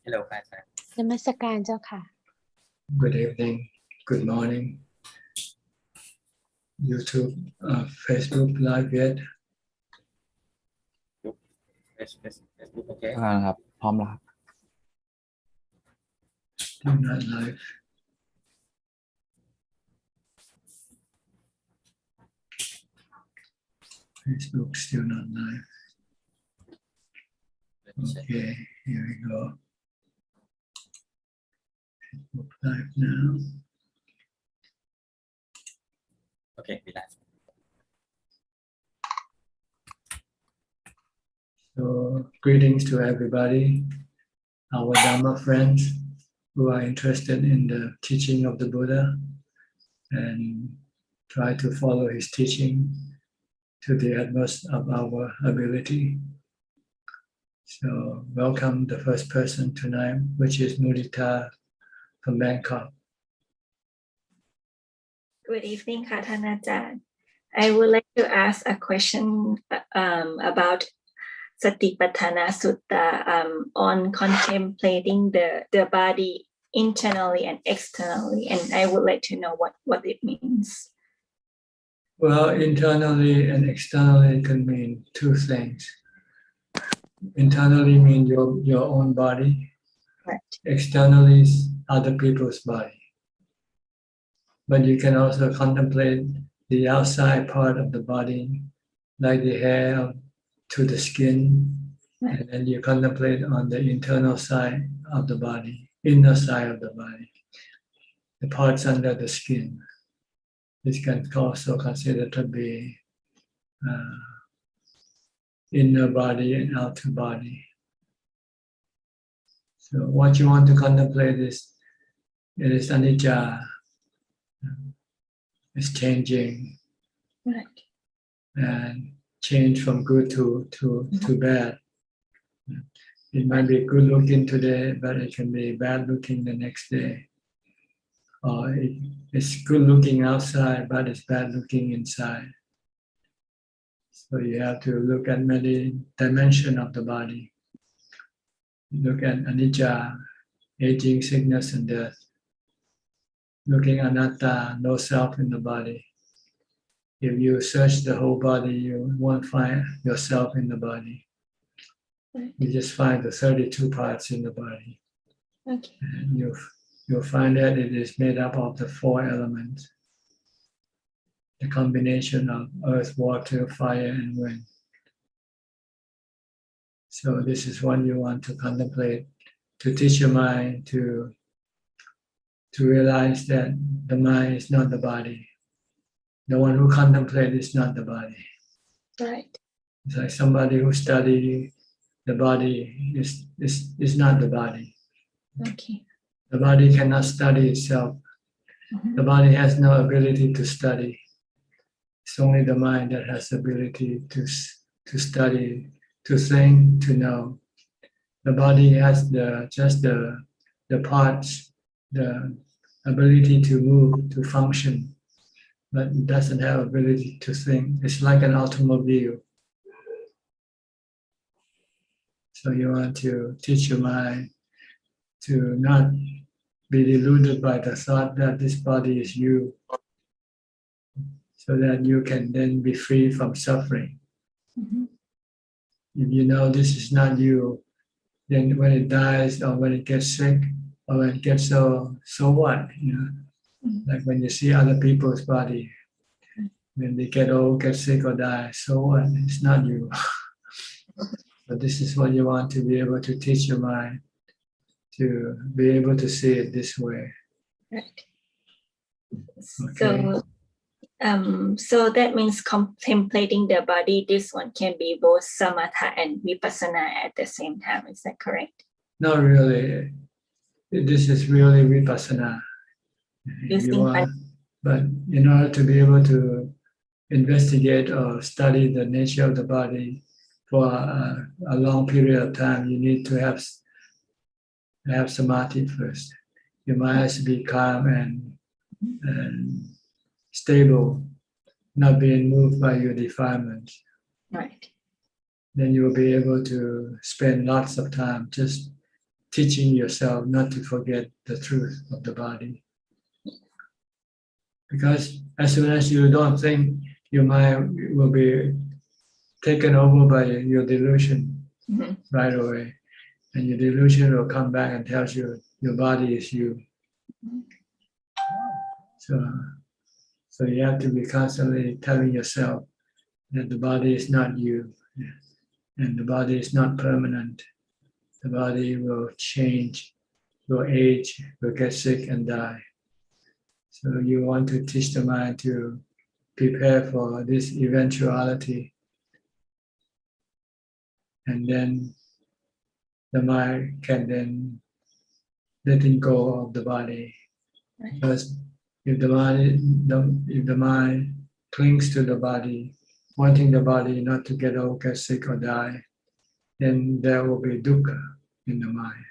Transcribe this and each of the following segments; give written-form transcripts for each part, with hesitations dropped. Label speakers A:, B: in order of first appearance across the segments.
A: Hello อาจารย์
B: นมัสการเจ้าค่ะ
C: Good evening, good morning. YouTube, Facebook Live yet?
A: Facebook โอเค
D: ครับพร้อมแล้วครับ
C: Still not live. Facebook still not live. Okay, here we go. Facebook Live now.
A: โอเคมีไลฟ์
C: So, greetings to everybody, our Dhamma friends who are interested in the teaching of the Buddha and try to follow his teaching to the utmost of our ability. So, welcome the first person tonight, which is Mudita from Bangkok.
E: Good evening, Katanajan. I would like to ask a question about Satipatthana Sutta on contemplating the body internally and externally, and I would like to know what it means.
C: Well, internally and externally can mean two things. Internally means your own body.
E: Right.
C: Externally is other people's body. But you can also contemplate the outside part of the body, like the hair to the skin,
E: Right.
C: and then you contemplate on the internal side of the body, inner side of the body, the parts under the skin. This can also considered to be inner body and outer body. So what you want to contemplate is, it is anicca, it's changing,
E: Right.
C: and change from good to bad. It might be good looking today, but it can be bad looking the next day. Or it's good looking outside, but it's bad looking inside. So you have to look at many dimensions of the body. Look at anicca, aging, sickness, and death. Looking anatta, no self in the body. If you search the whole body, you won't find yourself in the body.
E: Right.
C: You just find the 32 parts in the body.
E: Okay.
C: And you'll find that it is made up of the 4 elements. The combination of earth, water, fire, and wind. So this is what you want to contemplate, to teach your mind to realize that the mind is not the body. The one who contemplates is not the body.
E: Right.
C: It's like somebody who studies the body is not the body.
E: Okay.
C: The body cannot study itself.
E: Mhm.
C: The body has no ability to study. It's only the mind that has the ability to study, to think, to know. The body has just the parts, the ability to move, to function, but it doesn't have ability to think. It's like an automobile. So you want to teach your mind to not be deluded by the thought that this body is you, so that you can then be free from suffering.
E: Mhm.
C: If you know this is not you, then when it dies or when it gets sick or when it gets so what,
E: Mhm.
C: like when you see other people's body, when they get old, get sick or die, so what? It's not you. But this is what you want to be able to teach your mind, to be able to see it this way.
E: Right.
C: Okay.
E: So that means contemplating the body. This one can be both samatha and vipassana at the same time. Is that correct?
C: Not really. This is really vipassana. If you
E: Using
C: want, but in order to be able to investigate or study the nature of the body for a long period of time, you need to have samadhi first. Your mind has to be calm and stable, not being moved by your defilements.
E: Right.
C: Then you will be able to spend lots of time just teaching yourself not to forget the truth of the body. Because as soon as you don't think, your mind will be taken over by your delusion right away. And your delusion will come back and tells you your body is you. So you have to be constantly telling yourself that the body is not you, and the body is not permanent. The body will change, will age, will get sick and die. So you want to teach the mind to prepare for this eventuality. And then the mind can then letting go of the body. Because if the mind clings to the body, wanting the body not to get old, get sick or die, then there will be dukkha in the mind.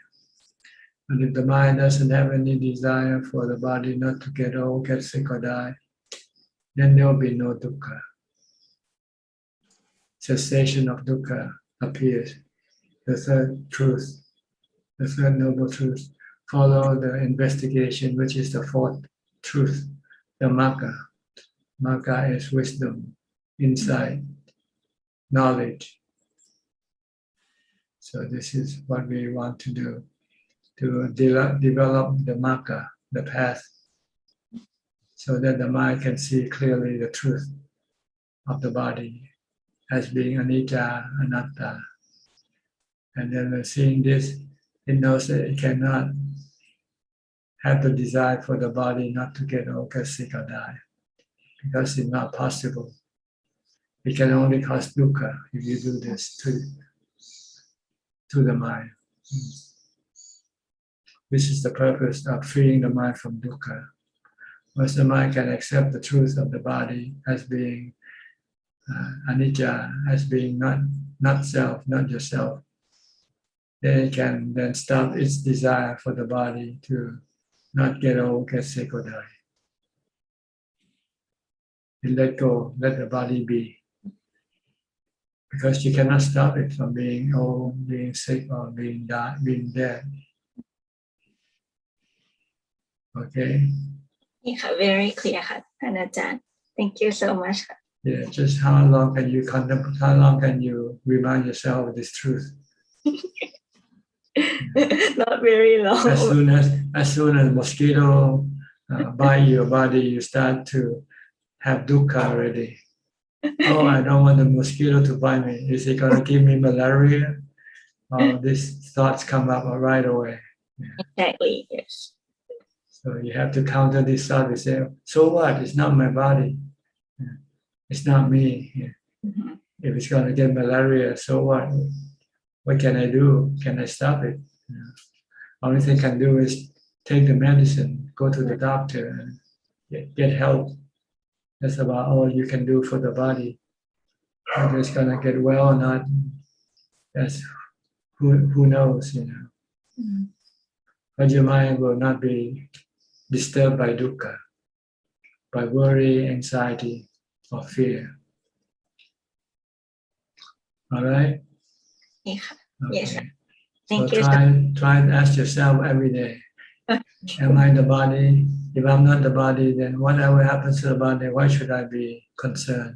C: And if the mind doesn't have any desire for the body not to get old, get sick or die, then there will be no dukkha. Cessation of dukkha appears. The third truth, the third noble truth, follow the investigation, which is the fourth truth, the magga. Magga is wisdom, insight, knowledge. So this is what we want to do, to develop the magga, the path, so that the mind can see clearly the truth of the body as being anicca, anatta. And then when seeing this, it knows that it cannot have the desire for the body not to get old, get sick or die, because it's not possible. It can only cause dukkha if you do this to the mind. This is the purpose of freeing the mind from dukkha. Once the mind can accept the truth of the body as being anicca, as being not self, not yourself, then it can then stop its desire for the body to not get old, get sick or die. And let go, let the body be. Because you cannot stop it from being old, being sick, or being dead. Okay?
E: Very clear ค่ะท่านอาจารย์ Thank you so much ค่ะ
C: Yeah, just how long can you contemplate, how long can you remind yourself of this truth?
E: Not very long.
C: As soon as mosquito bite your body, you start to have dukkha already. Oh, I don't want the mosquito to bite me. Is it going to give me malaria? These thoughts come up right away.
E: Exactly, yes.
C: So you have to counter this thought and say, so what? It's not my body. It's not me. If it's going to get malaria, so what? What can I do? Can I stop it? Only thing I can do is take the medicine, go to the doctor, and get help. That's about all you can do for the body. Whether it's going to get well or not, that's who knows, But your mind will not be disturbed by dukkha, by worry, anxiety, or fear. All right?
E: Yes.
C: Okay.
E: Thank
C: So
E: you.
C: try and ask yourself every day, am I the body? If I'm not the body, then whatever happens to the body, why should I be concerned?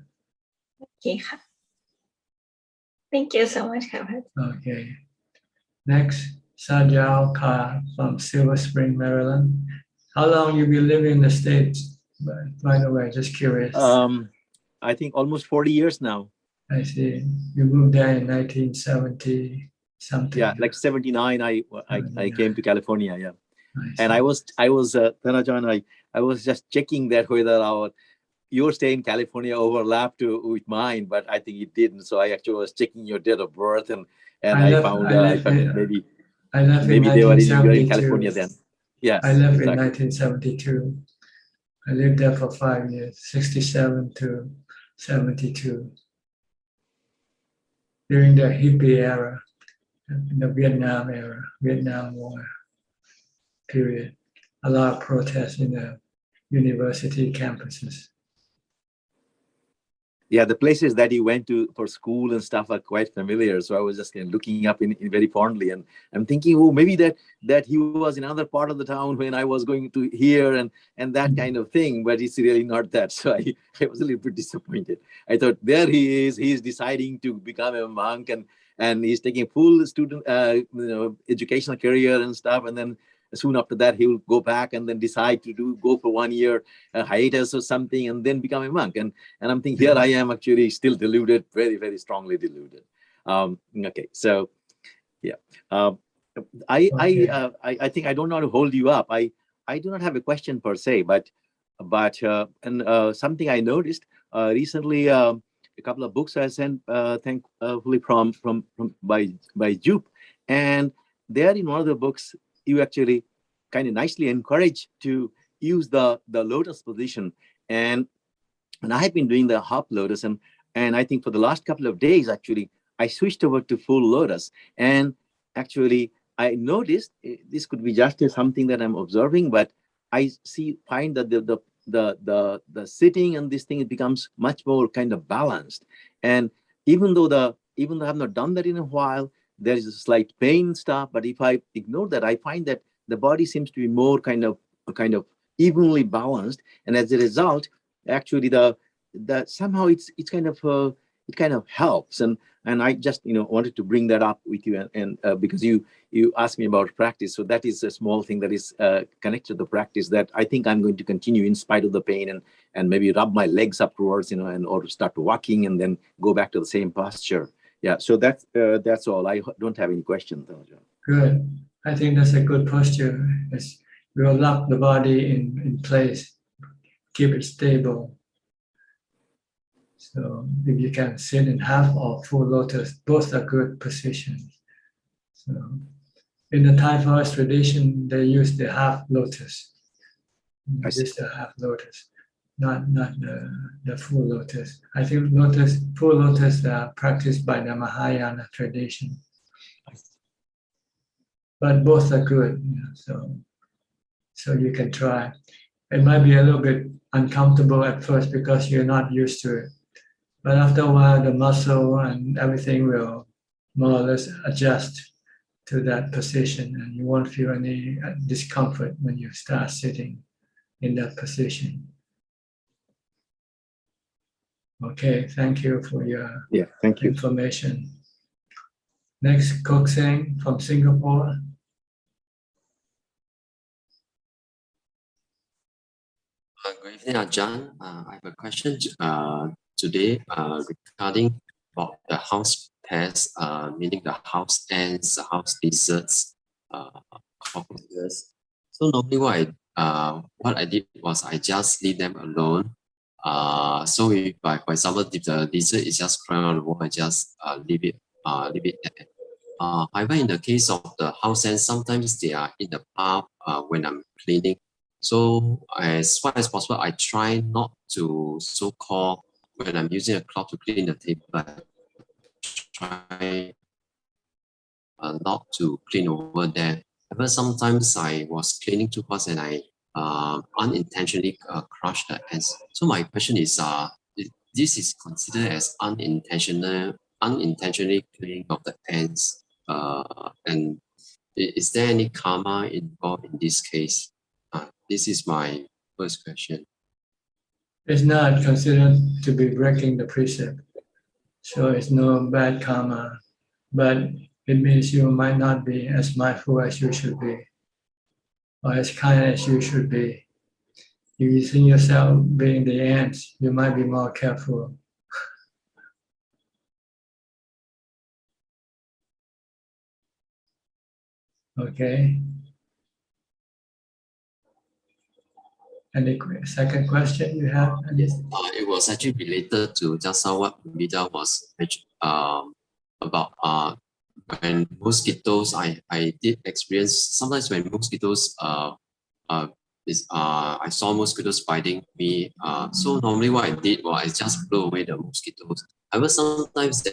E: Okay. Thank you so much ค่ะ
C: Okay. Next, Sajal Ka from Silver Spring, Maryland. How long you been living in the States? By the way, just curious.
B: I think almost 40 years now.
C: I see. You moved there in 1970 something.
B: Yeah, like 79. I came to California. Yeah, and I was Thanajan. I was just checking that whether your stay in California overlapped with mine, but I think it didn't. So I actually was checking your date of birth, and I found maybe they were in California then. Yeah,
C: I left
B: exactly.
C: in 1972. I lived there for 5 years, 67 to 72. During the hippie era, the Vietnam War period, a lot of protests in the university campuses.
B: Yeah, the places that he went to for school and stuff are quite familiar. So I was just kind of looking up in very fondly, and I'm thinking, oh, maybe that he was in another part of the town when I was going to here and that kind of thing. But it's really not that. So I was a little bit disappointed. I thought there he is. He's deciding to become a monk, and he's taking full student educational career and stuff, and then soon after that he will go back and then decide to go for 1 year hiatus or something and then become a monk. And I'm thinking, here I am actually still deluded, very, very strongly deluded. Okay, so yeah. I think I don't know how to hold you up. I do not have a question per se, but something I noticed recently, a couple of books I sent thankfully from by Jupe, and there in one of the books you actually kind of nicely encourage to use the lotus position, and I have been doing the half lotus, and I think for the last couple of days actually I switched over to full lotus, and actually I noticed this could be just something that I'm observing, but I find that the sitting and this thing, it becomes much more kind of balanced. And even though I have not done that in a while, there is a slight pain stuff, but if I ignore that, I find that the body seems to be more kind of evenly balanced, and as a result, actually the somehow it's kind of it kind of helps. And I just wanted to bring that up with you, and because you asked me about practice, so that is a small thing that is connected to the practice that I think I'm going to continue in spite of the pain, and maybe rub my legs afterwards, and or start walking and then go back to the same posture. Yeah, so that's all. I don't have any questions.
C: Good. I think that's a good posture. We'll lock the body in place, keep it stable. So if you can sit in half or full lotus, both are good positions. So in the Thai forest tradition, they use the half lotus. This the half lotus, not the full lotus. I think full lotus are practiced by the Mahayana tradition. But both are good, so you can try. It might be a little bit uncomfortable at first because you're not used to it. But after a while, the muscle and everything will more or less adjust to that position, and you won't feel any discomfort when you start sitting in that position. Okay, thank you for your
B: thank you.
C: information. Next, Kok Seng from Singapore.
D: Good evening, Ajahn. I have a question today regarding about the house pests, meaning the house ants, the house lizards, cockroaches. So normally what I did was I just leave them alone. So if, for example, if the lizard is just crawling on the wall, I just leave it there. However, in the case of the house ants, sometimes they are in the path when I'm cleaning. So as far as possible, I try not to so-called, when I'm using a cloth to clean the table, I try not to clean over there. However, sometimes I was cleaning too fast and I unintentionally crushed the ants. So my question is, this is considered as unintentionally cleaning of the ants, and is there any karma involved in this case? This is my first question.
C: It's not considered to be breaking the precept, so it's no bad karma, but it means you might not be as mindful as you should be, or as kind as you should be. If you see yourself being the ants, you might be more careful. Okay. Any second question you have?
D: Yes, it was actually related to just now what Vida was about when mosquitoes. I did experience sometimes when mosquitoes I saw mosquitoes biting me. So normally what I did was I just blow away the mosquitoes. However, sometimes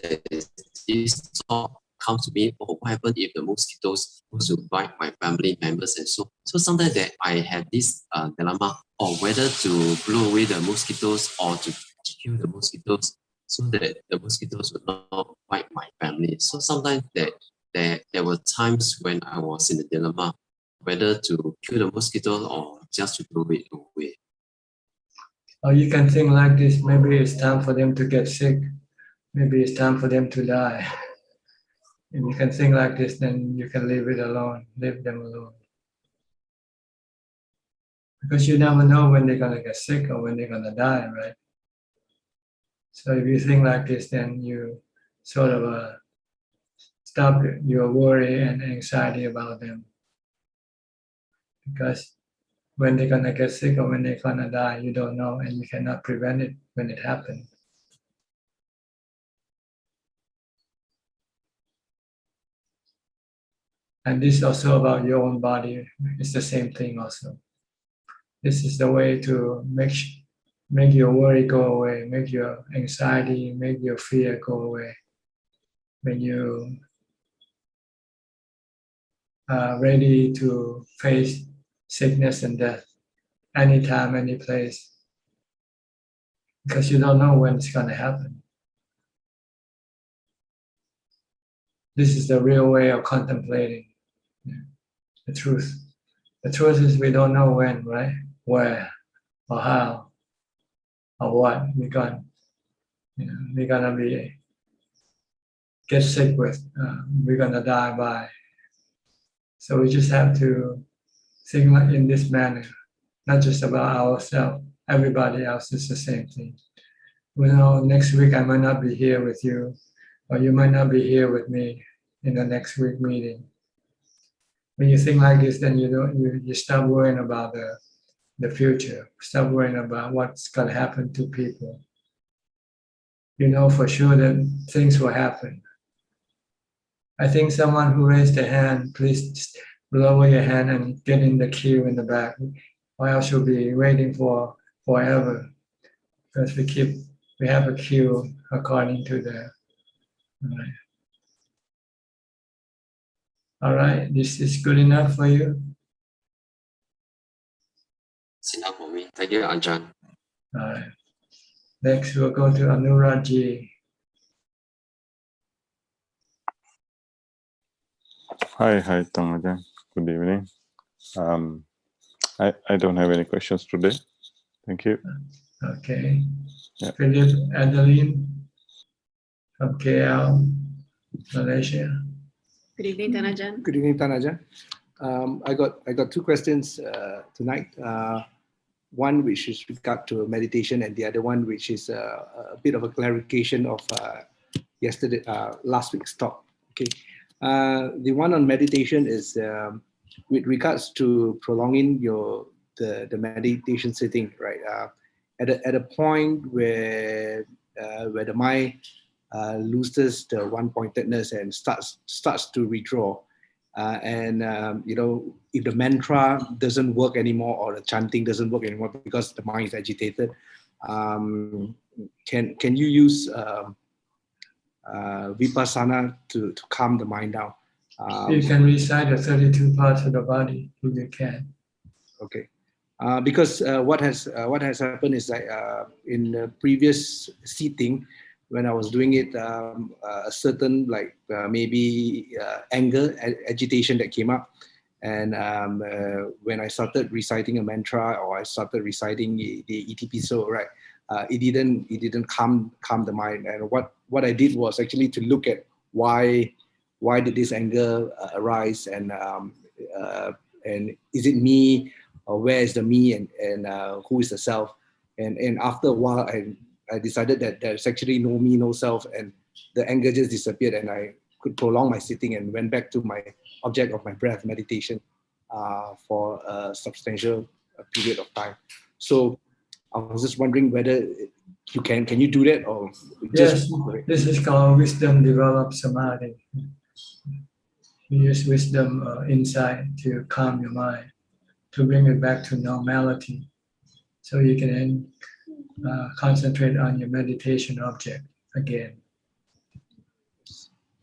D: this thought comes to me, oh, what happened if the mosquitoes was to bite my family members and so. So sometimes that I have this dilemma, or whether to blow away the mosquitoes or to kill the mosquitoes. so that the mosquitoes would not bite my family. So sometimes there were times when I was in a dilemma whether to kill the mosquito or just to throw it away.
C: Or you can think like this, maybe it's time for them to get sick. Maybe it's time for them to die. If you can think like this, then you can leave it alone, leave them alone. Because you never know when they're gonna get sick or when they're gonna die, right? So if you think like this, then you sort of stop your worry and anxiety about them. Because when they're gonna get sick or when they're gonna die, you don't know, and you cannot prevent it when it happens. And this is also about your own body. It's the same thing also. This is the way to make your worry go away, make your anxiety, make your fear go away. When you are ready to face sickness and death, anytime, any place, because you don't know when it's going to happen. This is the real way of contemplating the truth. The truth is we don't know when, right? Where or how or what we're gonna be get sick with, we're gonna die by. So we just have to think like in this manner, not just about ourselves. Everybody else is the same thing. We know next week I might not be here with you, or you might not be here with me in the next week meeting. When you think like this, then you stop worrying about the future. Stop worrying about what's going to happen to people. You know for sure that things will happen. I think someone who raised their hand, please lower your hand and get in the queue in the back, or else you'll be waiting for forever. Because we have a queue according to the. All right, this is good enough for you.
D: It's enough for me. Thank you, Ajahn.
C: All right. Next, we'll go to Anuraji.
F: Hi, Ajahn. Good evening. I don't have any questions today. Thank you.
C: Okay.
F: Yeah.
C: Philip Adeline from KL, Malaysia.
G: Good evening, Tanajan.
H: Good evening, Tanajan. I got two questions tonight. One which is regard to meditation, and the other one which is a bit of a clarification of last week's talk. Okay, the one on meditation is with regards to prolonging the meditation sitting, right? At a point where the mind loses the one-pointedness and starts to withdraw, if the mantra doesn't work anymore or the chanting doesn't work anymore because the mind is agitated, can you use Vipassana to calm the mind down?
C: You can recite the 32 parts of the body if you can.
H: Okay. Because what has happened is that in the previous seating, when I was doing it, a certain anger, agitation that came up, and when I started reciting a mantra or I started reciting the Itipiso, right, it didn't calm the mind. And what I did was actually to look at why did this anger arise, and is it me? Or where is the me, and who is the self? And after a while, I decided that there's actually no me, no self, and the anger just disappeared, and I could prolong my sitting and went back to my object of my breath meditation for a substantial period of time. So I was just wondering whether you can you do that, or just
C: this is called wisdom developed samadhi. You use wisdom insight to calm your mind, to bring it back to normality, so you can concentrate on your meditation object again.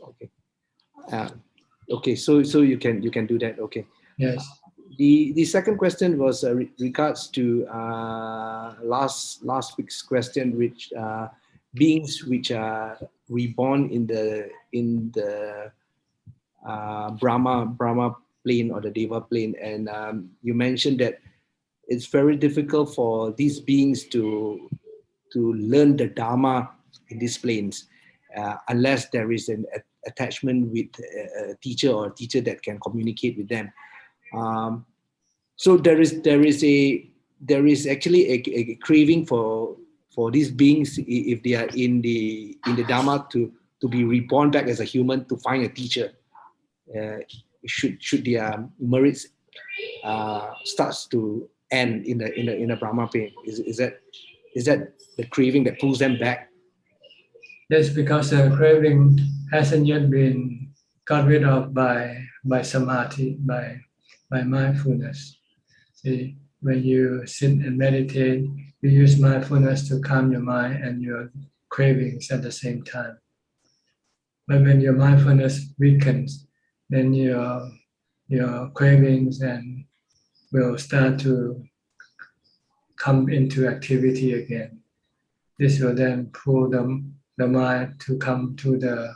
H: Okay. Okay. So you can do that. Okay.
C: Yes.
H: The second question was regards to last week's question, which beings which are reborn in the Brahma plane or the Deva plane, and you mentioned that it's very difficult for these beings to learn the Dharma in these planes unless there is an attachment with a teacher or a teacher that can communicate with them. So there is actually a craving for these beings, if they are in the Dharma, to be reborn back as a human, to find a teacher. Should their merits starts to end in the Brahma plane? Is that the craving that pulls them back?
C: Yes, because the craving hasn't yet been got rid of by samadhi, by mindfulness. See, when you sit and meditate, you use mindfulness to calm your mind and your cravings at the same time. But when your mindfulness weakens, then your cravings and will start to come into activity again. This will then pull the mind to come to the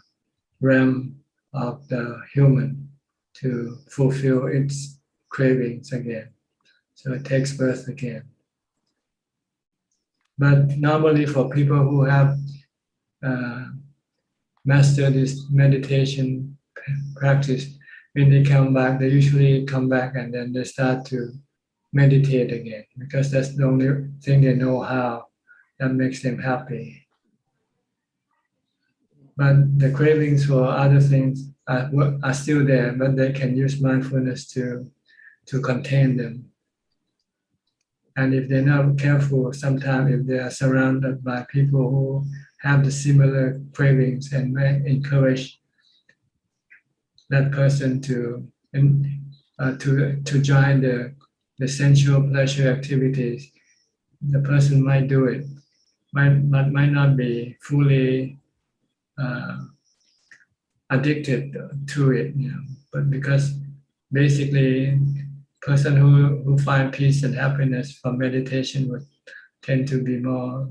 C: realm of the human to fulfill its cravings again. So it takes birth again. But normally for people who have mastered this meditation practice, when they come back, they usually come back and then they start to meditate again, because that's the only thing they know how, that makes them happy. But the cravings for other things are still there, but they can use mindfulness to contain them. And if they're not careful, sometimes if they are surrounded by people who have the similar cravings and may encourage that person to join the sensual pleasure activities, the person might do it, might not be fully addicted to it, but because basically person who find peace and happiness from meditation would tend to be more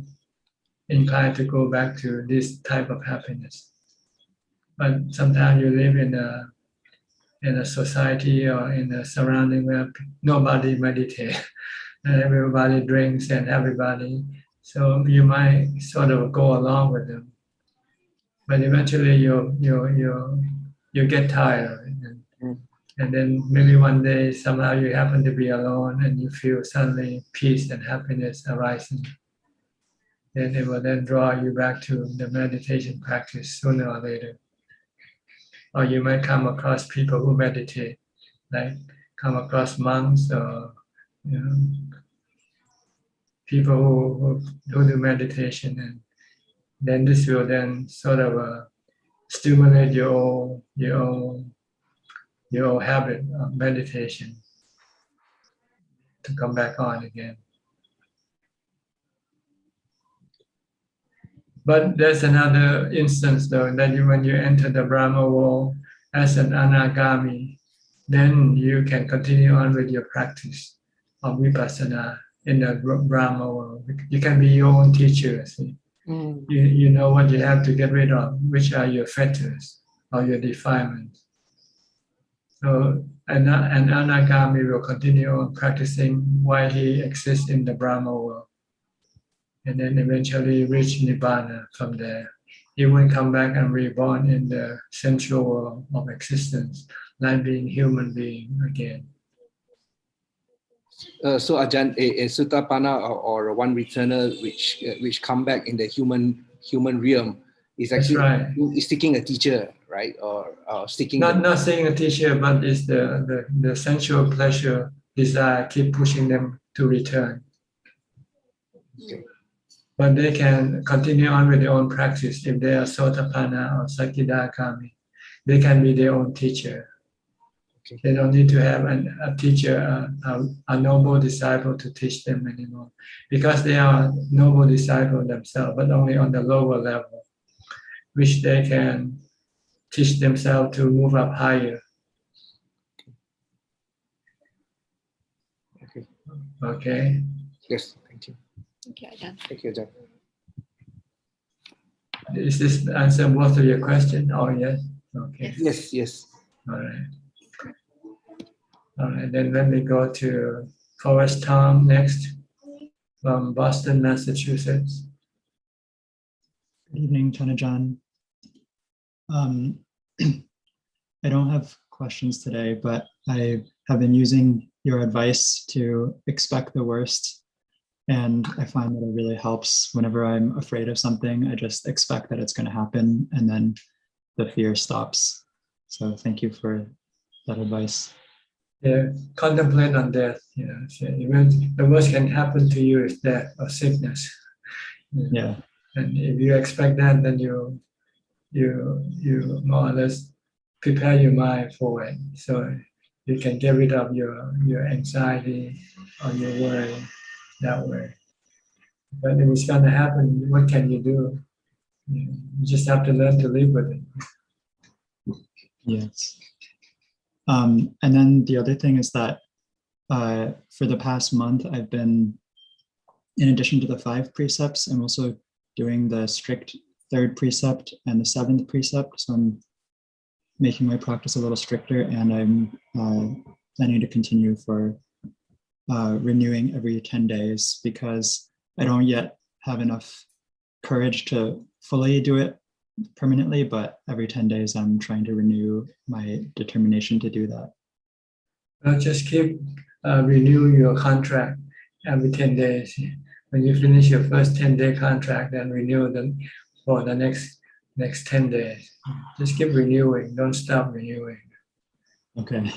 C: inclined to go back to this type of happiness. But sometimes you live in a society or in a surrounding where nobody meditates and everybody drinks and everybody, so you might sort of go along with them. But eventually you get tired of it. And then maybe one day somehow you happen to be alone and you feel suddenly peace and happiness arising. Then it will then draw you back to the meditation practice sooner or later. Or you might come across people who meditate, like come across monks or people who do meditation, and then this will then sort of stimulate your own habit of meditation to come back on again. But there's another instance though, that when you enter the Brahma world as an anagami, then you can continue on with your practice of vipassana in the Brahma world. You can be your own teacher. See? You know what you have to get rid of, which are your fetters or your defilements. So an anagami will continue on practicing while he exists in the Brahma world, and then eventually reach Nibbana from there. He will come back and reborn in the sensual world of existence, like being human being again.
H: So Ajahn, a Sutapana or one returner which come back in the human realm is actually is seeking a teacher, right? Or seeking
C: not seeking a teacher, but it's the sensual pleasure desire keep pushing them to return.
H: Okay.
C: But they can continue on with their own practice if they are Sotapanna or Sakidagami. They can be their own teacher. Okay. They don't need to have a teacher, a noble disciple to teach them anymore, because they are noble disciples themselves, but only on the lower level, which they can teach themselves to move up higher.
H: Okay.
C: Okay.
H: Yes, thank you.
G: Okay, Ajahn.
H: Thank you, Ajahn.
C: Is this answer both of your question? Oh, yes. Okay.
H: Yes, yes.
C: All right. All right. Then let me go to Forrest Tom next from Boston, Massachusetts.
I: Good evening, Tanajan. I don't have questions today, but I have been using your advice to expect the worst. And I find that it really helps whenever I'm afraid of something. I just expect that it's going to happen, and then the fear stops. So thank you for that advice.
C: Yeah, contemplate on death. You know, so even the worst can happen to you is death or sickness.
I: Yeah.
C: And if you expect that, then you more or less prepare your mind for it, so you can get rid of your anxiety or your worry that way. But if it's going to happen, what can you do? You just have to learn to live with it.
I: Yes. And then the other thing is that for the past month, I've been, in addition to the 5 precepts, I'm also doing the strict 3rd precept and the 7th precept. So I'm making my practice a little stricter, and I'm planning to continue for renewing every 10 days, because I don't yet have enough courage to fully do it permanently, but every 10 days I'm trying to renew my determination to do that.
C: Well, just keep renew your contract every 10 days. When you finish your first 10-day contract, then renew them for the next 10 days. Just keep renewing. Don't stop renewing.
I: Okay.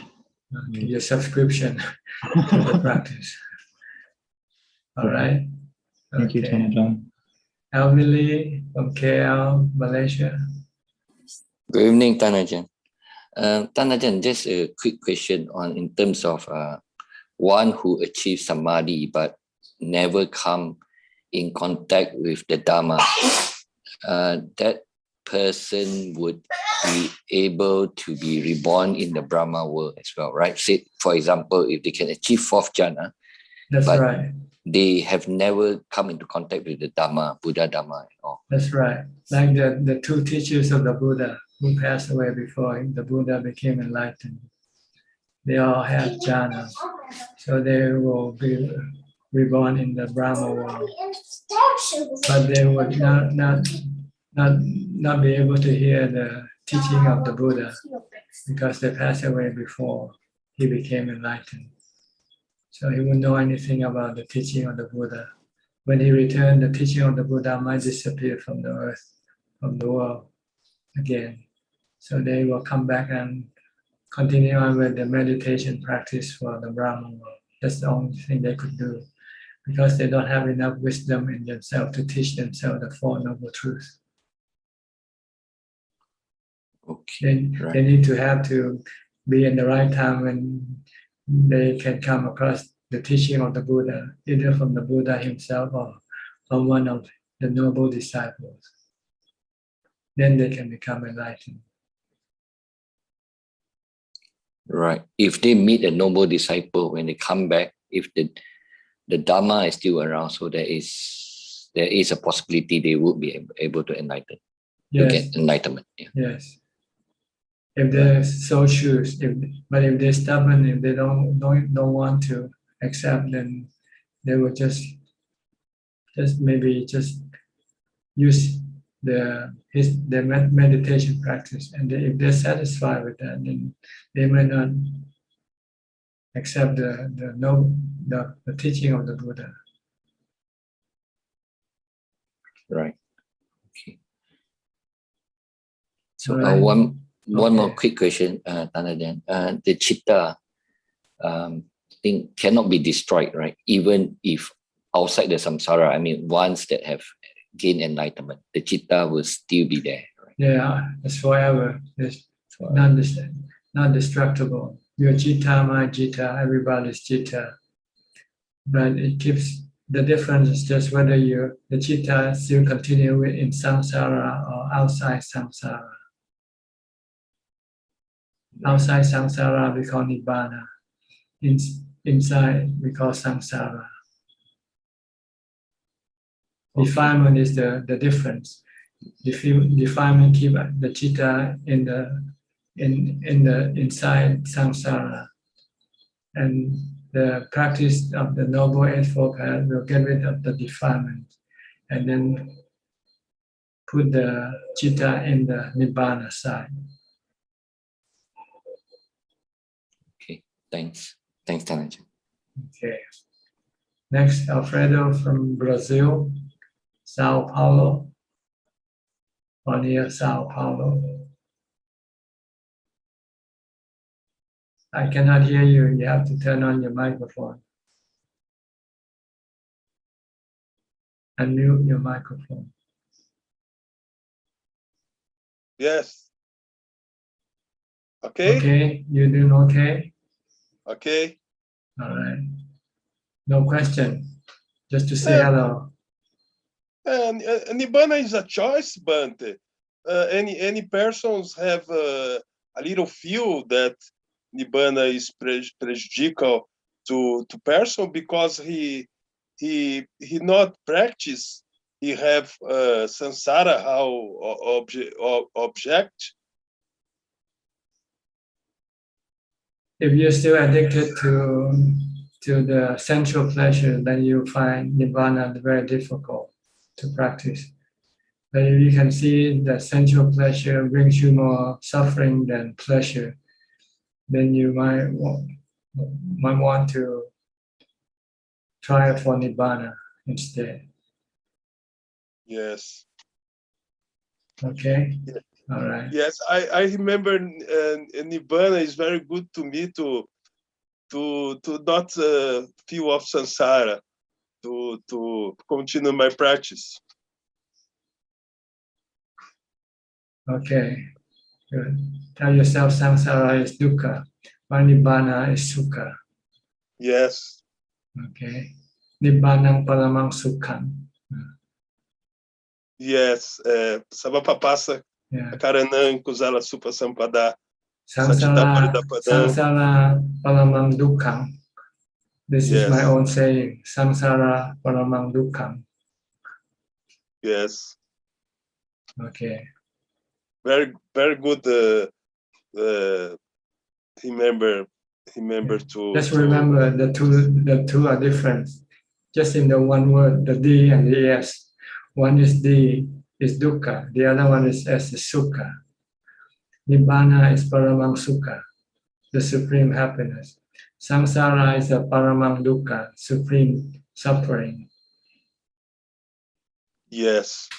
C: Your subscription to the practice. All right.
I: Thank you, Tanajan.
C: Alvin from KL, Malaysia.
J: Good evening, Tanajan. Tanajan, just a quick question on in terms of one who achieves samadhi but never come in contact with the Dhamma. That person would be able to be reborn in the Brahma world as well, right? Say, for example, if they can achieve 4th jhana,
C: That's
J: but
C: right.
J: they have never come into contact with the Dhamma, Buddha Dhamma at all.
C: That's right. Like the 2 teachers of the Buddha who passed away before the Buddha became enlightened. They all have jhanas, so they will be reborn in the Brahma world. But they would not be able to hear the teaching of the Buddha because they passed away before he became enlightened. So he wouldn't know anything about the teaching of the Buddha. When he returned, the teaching of the Buddha might disappear from the earth, from the world again. So they will come back and continue on with the meditation practice for the Brahma world. That's the only thing they could do, because they don't have enough wisdom in themselves to teach themselves the 4 Noble Truths.
J: Okay,
C: They need to have to be in the right time when they can come across the teaching of the Buddha, either from the Buddha himself or from one of the noble disciples. Then they can become enlightened.
J: Right. If they meet a noble disciple, when they come back, if the Dhamma is still around, so there is a possibility they would be able to enlighten, to get enlightenment. Yeah.
C: Yes. If they so choose, but if they're stubborn, if they don't want to accept, then they will just maybe use their meditation practice, and if they're satisfied with that, then they may not accept the teaching of the Buddha.
J: Right. Okay. So
C: Right.
J: one more quick question, Tanajan. The chitta thing cannot be destroyed, right? Even if outside the samsara, I mean, ones that have gained enlightenment, the chitta will still be there. Right?
C: Yeah, it's forever. It's not destructible. Your chitta, my chitta, everybody's chitta. But it keeps, the difference is just whether the chitta still continue in samsara or outside samsara. Outside samsara we call Nibbana. Inside we call samsara. Defilement is the difference. Defilement keep the chitta in the inside samsara, and the practice of the Noble Eightfold Path will get rid of the defilement, and then put the chitta in the Nibbana side.
J: Okay, thanks. Thanks, Tanajan.
C: Okay. Next, Alfredo from Brazil, Sao Paulo, or near Sao Paulo. I cannot hear you. You have to turn on your microphone. Unmute your microphone.
K: Yes. Okay.
C: Okay, you doing okay?
K: Okay.
C: All right. No question. Just to say hello.
K: And Nibbana is a choice, Bante. Any persons have a little feel that Nibbana is prejudicial to person because he not practice. He have samsara how object.
C: If you're still addicted to the sensual pleasure, then you find Nibbana very difficult to practice. But if you can see that sensual pleasure brings you more suffering than pleasure, then you might want to try for Nibbana instead.
K: Yes.
C: Okay? All right.
K: Yes, I remember Nibbana is very good to me to not feel of samsara, to continue my practice.
C: Okay. Good. Tell yourself samsara is dukkha, while Nibbana is sukha.
K: Yes.
C: Okay. Nibbanang paramang sukham.
K: Yes. Samapapasa
C: Yeah.
K: Karanam Kusala Supa Sampada
C: Samsara,
K: Satchitaparitapadam.
C: samsara paramang dukkham. This is my
K: Yes.
C: own saying. Samsara paramang dukkham.
K: Yes.
C: Okay.
K: Very good. Remember to.
C: Just remember the two are different. Just in the one word, the D and the S. One is D, is dukkha. The other one is S, is sukha. Nibbana is paramang sukha, the supreme happiness. Samsara is the paramang dukkha, supreme suffering.
K: Yes.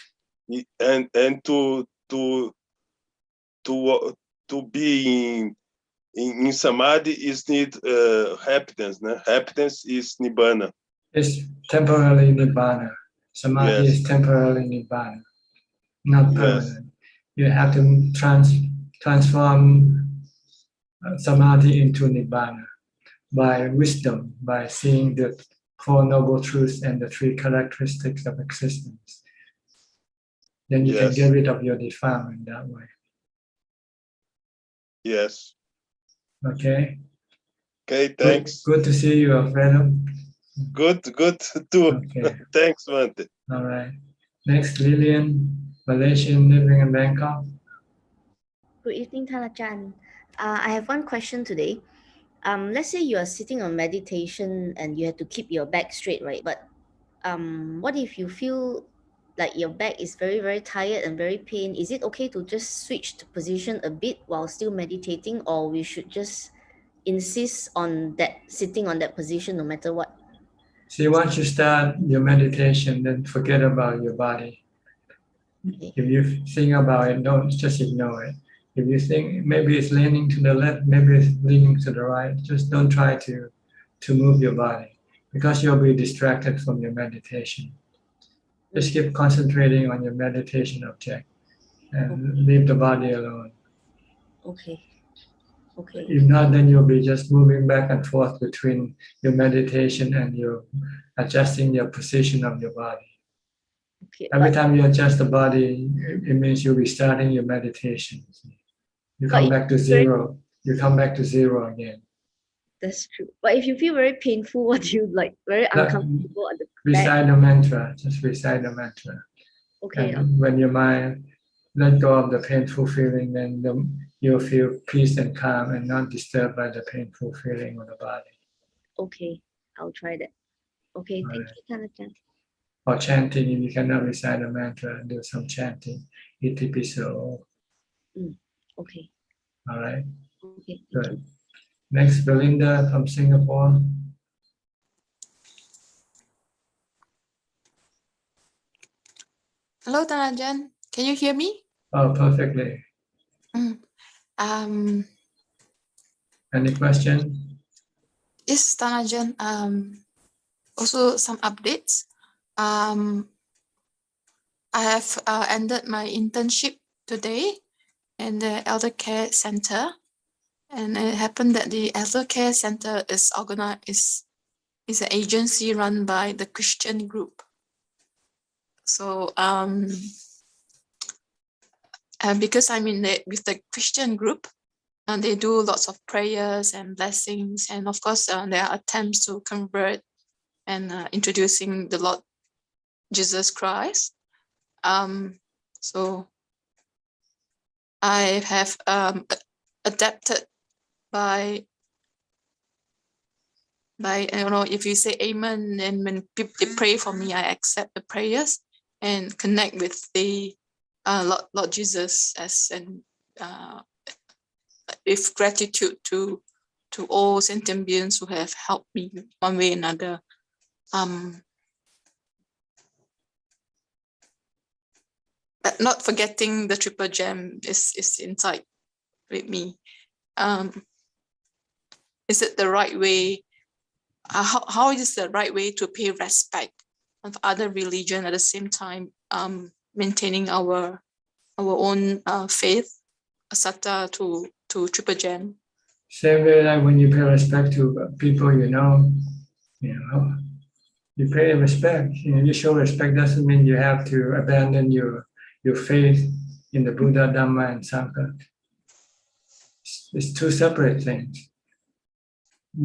K: And to be in samadhi is need happiness. No? Happiness is nibbana.
C: It's temporarily nibbana. Samadhi
K: Yes.
C: is temporarily nibbana, not permanent.
K: Yes.
C: You have to transform samadhi into nibbana by wisdom, by seeing the Four Noble Truths and the three characteristics of existence. Then you can get rid of your defilement that way.
K: Yes.
C: Okay?
K: Okay, thanks.
C: Good to see you, Alfredo.
K: Good too.
C: Okay.
K: Thanks, Mante.
C: All right. Next, Lillian, Malaysian, living in Bangkok.
L: Good evening, Tanajan. I have one question today. Let's say you are sitting on meditation and you have to keep your back straight, right? But what if you feel like your back is very, very tired and very pain? Is it okay to just switch the position a bit while still meditating, or we should just insist on that sitting on that position no matter what?
C: See, once you start your meditation, then forget about your body.
L: Okay.
C: If you think about it, don't just ignore it. If you think maybe it's leaning to the left, maybe it's leaning to the right, just don't try to move your body, because you'll be distracted from your meditation. Just keep concentrating on your meditation object and leave the body alone.
L: Okay. Okay.
C: If not, then you'll be just moving back and forth between your meditation and your adjusting your position of your body.
L: Okay,
C: Every time you adjust the body, it means you'll be starting your meditation. You come back to zero. You come back to zero again.
L: That's true. But if you feel very painful, what do you like? Very uncomfortable at the back?
C: Recite the mantra. Just recite the mantra.
L: Okay.
C: And when your mind let go of the painful feeling, then you'll feel peace and calm and not disturbed by the painful feeling of the body.
L: Okay, I'll try that. Okay,
C: All
L: thank
C: right.
L: you, Tanachan.
C: Or chanting, if you cannot recite a mantra, do some chanting. Itipiso.
L: Okay.
C: All right.
L: Okay, thank
C: Good.
L: you.
C: Next, Belinda from Singapore.
M: Hello, Tanajan. Can you hear me?
C: Oh, perfectly. Any question?
M: Yes, Tanajan. Also some updates. I have ended my internship today in the elder care center, and it happened that the elder care center is organized is an agency run by the Christian group. So because I'm with the Christian group, and they do lots of prayers and blessings, and of course there are attempts to convert and introducing the Lord Jesus Christ. So I have adapted by if you say amen, and when people pray for me, I accept the prayers and connect with the Lord Jesus with gratitude to all sentient beings who have helped me one way or another. But not forgetting the triple gem is inside with me. Is it the right way? How is the right way to pay respect of other religion at the same time maintaining our own faith, satta to triple gem?
C: Same way like when you pay respect to people you know, you pay respect. You show respect doesn't mean you have to abandon your faith in the Buddha, Dhamma, and Sangha. It's two separate things.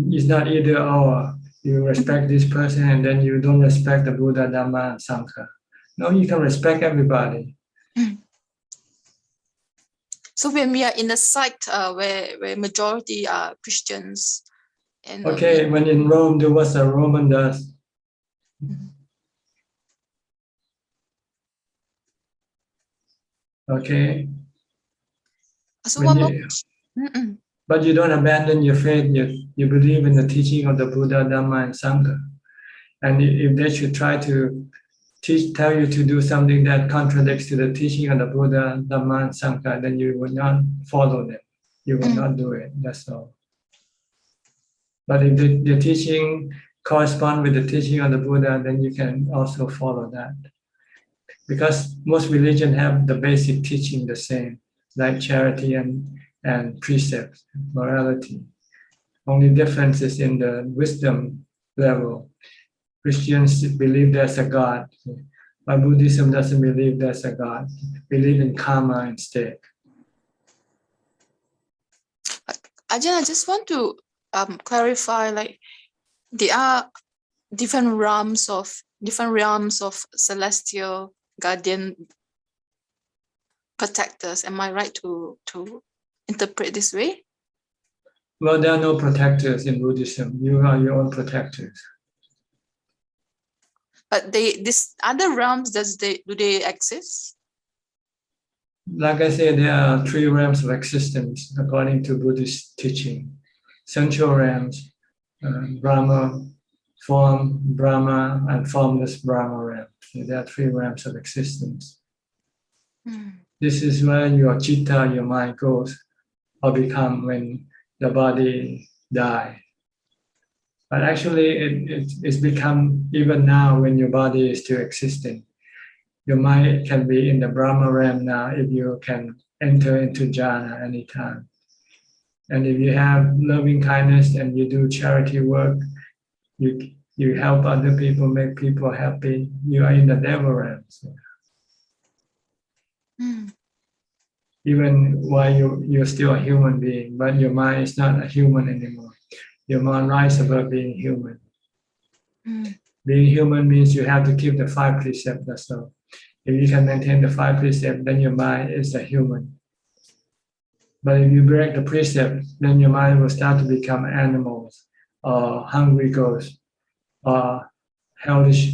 C: It's not either or. You respect this person and then you don't respect the Buddha, Dhamma, and Sangha. No, you can respect everybody.
M: So when we are in a site where majority are Christians, and
C: Okay, when in Rome, do what a Roman does. Okay.
M: So
C: but you don't abandon your faith. You believe in the teaching of the Buddha, Dhamma, and Sangha. And if they should try to tell you to do something that contradicts to the teaching of the Buddha, Dhamma, and Sangha, then you will not follow them. You will not do it. That's all. But if the teaching corresponds with the teaching of the Buddha, then you can also follow that. Because most religions have the basic teaching the same, like charity and precept, morality. Only difference is in the wisdom level. Christians believe there's a God, but Buddhism doesn't believe there's a God. Believe in karma instead.
M: Ajahn, I just want to clarify, like there are different realms of celestial guardian protectors. Am I right to interpret this way?
C: Well, there are no protectors in Buddhism. You are your own protectors.
M: But this other realms, do they exist?
C: Like I said, there are three realms of existence according to Buddhist teaching. Central realms, Brahma, form, Brahma, and formless Brahma realm. So there are three realms of existence. This is where your citta, your mind, goes or become when the body dies. But actually, it's become even now when your body is still existing. Your mind can be in the Brahma realm now if you can enter into jhana anytime. And if you have loving kindness and you do charity work, you help other people, make people happy, you are in the devil realm. So even while you're still a human being, but your mind is not a human anymore. Your mind rises above being human. Being human means you have to keep the 5 precepts, that's all. If you can maintain the 5 precepts, then your mind is a human. But if you break the precept, then your mind will start to become animals, or hungry ghosts, or hellish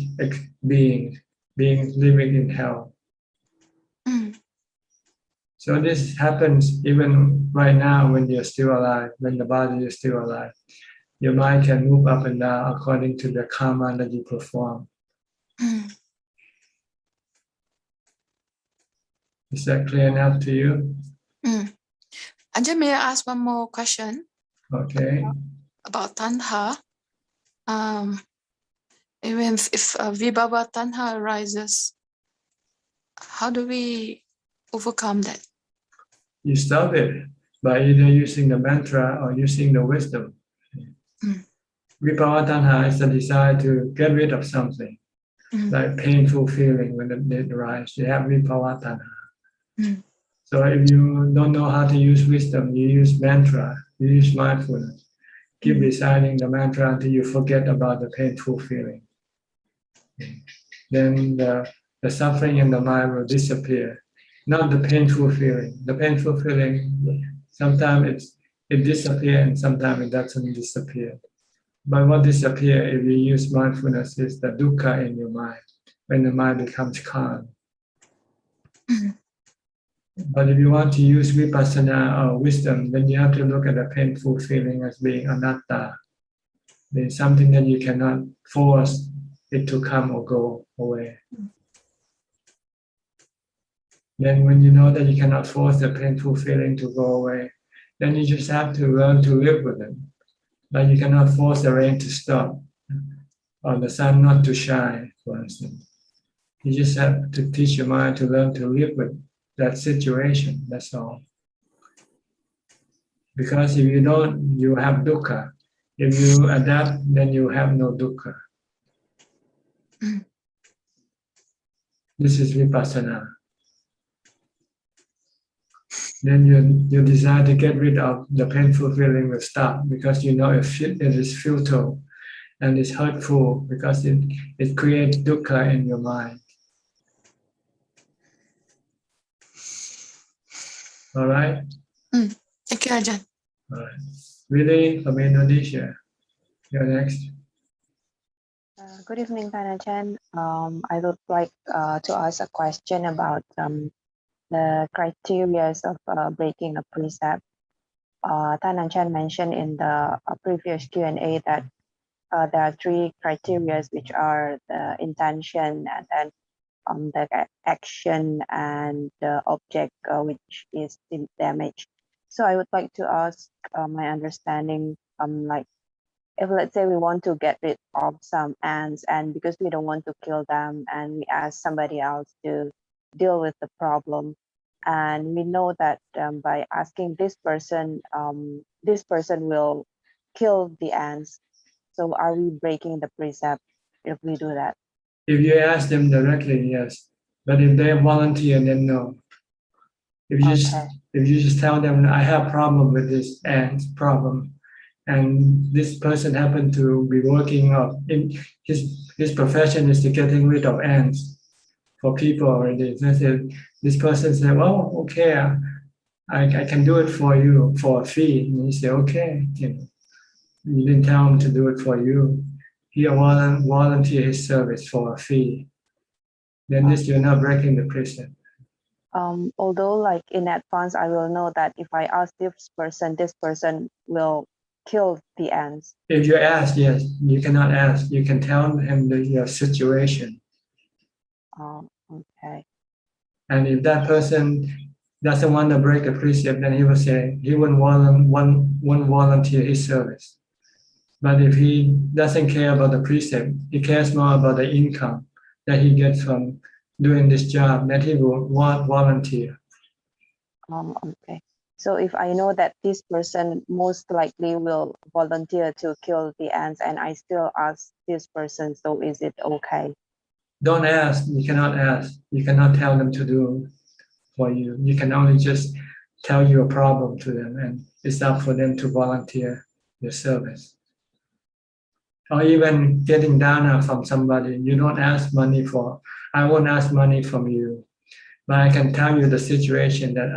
C: beings living in hell. So this happens even right now when you're still alive, when the body is still alive. Your mind can move up and down according to the karma that you perform. Is that clear enough to you?
M: And then may I ask one more question?
C: Okay.
M: About tanha. Even if vibhava tanha arises, how do we overcome that?
C: You stop it by either using the mantra or using the wisdom. Vibhava tanha is the desire to get rid of something, like painful feeling when it arises. You have vibhava tanha. So if you don't know how to use wisdom, you use mantra, you use mindfulness. Keep reciting the mantra until you forget about the painful feeling. Then the suffering in the mind will disappear. Not the painful feeling. The painful feeling, sometimes it disappears and sometimes it doesn't disappear. But what disappears if you use mindfulness is the dukkha in your mind, when the mind becomes calm. But if you want to use vipassana or wisdom, then you have to look at the painful feeling as being anatta. It's something that you cannot force it to come or go away. Then when you know that you cannot force the painful feeling to go away, then you just have to learn to live with it. Like you cannot force the rain to stop or the sun not to shine, for instance. You just have to teach your mind to learn to live with that situation, that's all. Because if you don't, you have dukkha. If you adapt, then you have no dukkha. This is vipassana. Then your desire to get rid of the painful feeling will stop because you know it is futile and it's hurtful because it creates dukkha in your mind. All right?
M: Thank you, Ajahn.
C: All right. Really, from Indonesia. You're next.
N: Good evening, Tanajan. I would like to ask a question about the criteria of breaking a precept. Tanajan mentioned in the previous Q&A that there are 3 criteria, which are the intention and then the action and the object which is damaged. So I would like to ask my understanding, like if let's say we want to get rid of some ants and because we don't want to kill them and we ask somebody else to deal with the problem, and we know that by asking this person will kill the ants. So are we breaking the precept if we do that?
C: If you ask them directly, yes. But if they volunteer, then no. If you just tell them, I have a problem with this ant problem, and this person happened to be working in his profession is to getting rid of ants for people already. So this person said, well, okay, I can do it for you for a fee. And he said, okay, you didn't tell him to do it for you. He volunteer his service for a fee. Then this you're not breaking the precept.
N: Although like in advance, I will know that if I ask this person will kill the ants.
C: If you ask, yes, you cannot ask. You can tell him your situation.
N: Okay.
C: And if that person doesn't want to break a precept, then he will say he won't volunteer his service. But if he doesn't care about the precept, he cares more about the income that he gets from doing this job, then he will volunteer.
N: Okay. So if I know that this person most likely will volunteer to kill the ants and I still ask this person, so is it okay?
C: Don't ask. You cannot ask. You cannot tell them to do for you. You can only just tell your problem to them, and it's up for them to volunteer your service. Or even getting dana from somebody. You don't ask money for I won't ask money from you, but I can tell you the situation that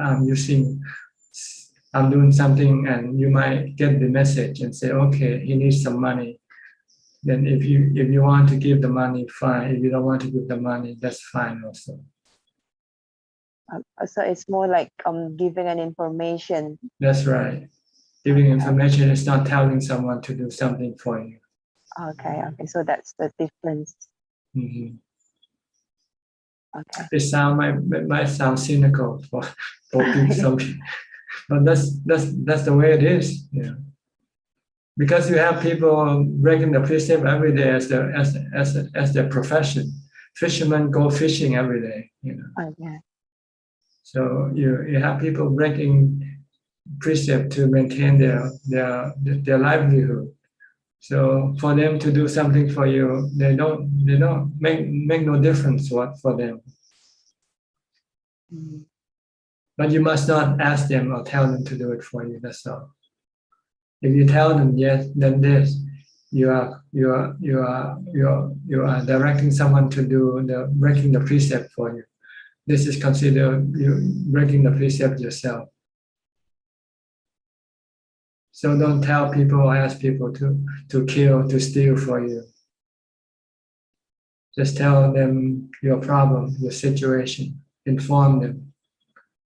C: I'm doing something, and you might get the message and say, okay, he needs some money. Then if you want to give the money, fine. If you don't want to give the money, that's fine also.
N: So it's more like giving an information.
C: That's right. Giving information is not telling someone to do something for you.
N: Okay. So that's the difference.
C: Mm-hmm.
N: Okay.
C: It might sound cynical for some people, but that's the way it is. Yeah. Because you have people breaking the precept every day as their profession. Fishermen go fishing every day.
N: Okay.
C: So you have people breaking precept to maintain their livelihood. So for them to do something for you, they don't make no difference what for them. But you must not ask them or tell them to do it for you. That's all. If you tell them yes, then this, you are directing someone to do breaking the precept for you. This is considered you breaking the precept yourself. So don't tell people or ask people to kill, to steal for you. Just tell them your problem, your situation, inform them.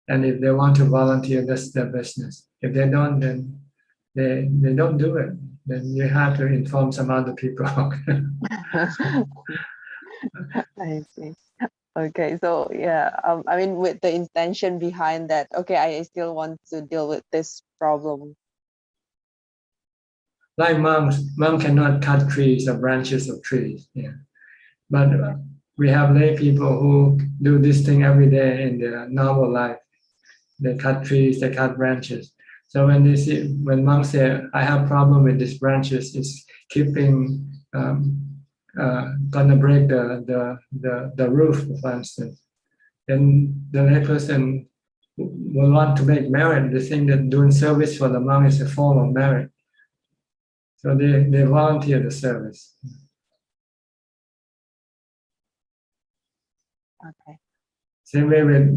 C: And if they want to volunteer, that's their business. If they don't, then they don't do it. Then you have to inform some other people.
N: I see. Okay, so yeah, I mean, with the intention behind that, okay, I still want to deal with this problem.
C: Like monks cannot cut trees or branches of trees. Yeah, but we have lay people who do this thing every day in their normal life. They cut trees, they cut branches. So when monks say, "I have problem with these branches, it's keeping gonna break the roof," for instance, then the layperson will want to make merit. They think that doing service for the monk is a form of merit. So they volunteer the service.
N: Okay.
C: Same way with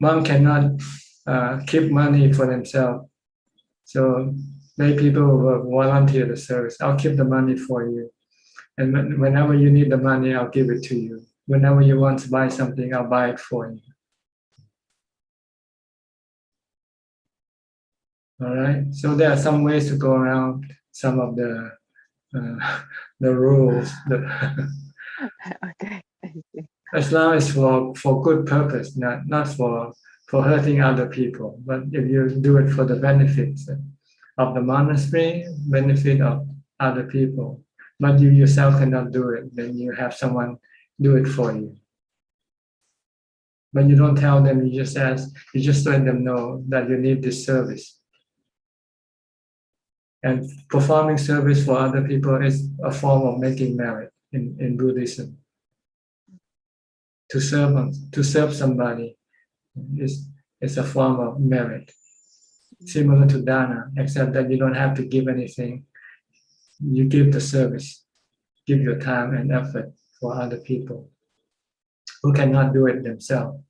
C: monk cannot keep money for themselves. So many people will volunteer the service. I'll keep the money for you. And whenever you need the money, I'll give it to you. Whenever you want to buy something, I'll buy it for you. All right. So there are some ways to go around some of the rules.
N: Okay.
C: As long as for good purpose, not for hurting other people. But if you do it for the benefits of the monastery, benefit of other people, but you yourself cannot do it, then you have someone do it for you. But you don't tell them, you just let them know that you need this service. And performing service for other people is a form of making merit in Buddhism. To serve somebody is a form of merit, similar to dana, except that you don't have to give anything. You give the service, give your time and effort for other people who cannot do it themselves.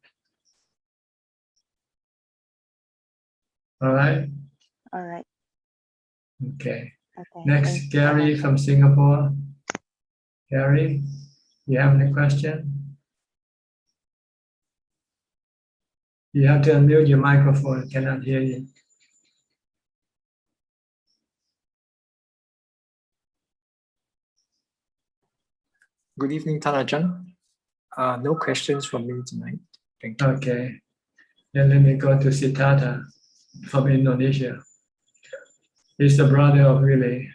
C: All right?
N: All right.
C: Okay.
N: Okay.
C: Next, Gary from Singapore. Gary, you have any question? You have to unmute your microphone, cannot hear you.
O: Good evening, Tanajan. No questions from me tonight. Thank you.
C: Okay. Then let me go to Siddhartha from Indonesia. He's the brother of Willie.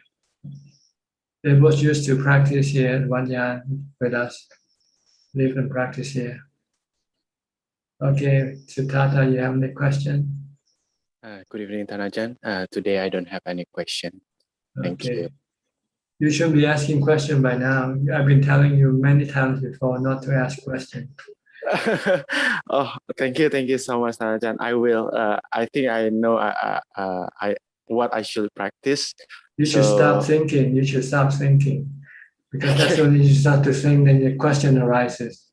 C: They both used to practice here at Vanya with us, live and practice here. Okay, Siddhartha, you have any question?
P: Good evening, Tanajan. Today I don't have any question. Thank you.
C: You should be asking question by now. I've been telling you many times before not to ask questions.
P: Oh, thank you so much, Tanajan. I will. I think I know. What I should practice.
C: You should stop thinking. You should stop thinking, because as soon as you start to think, then the question arises.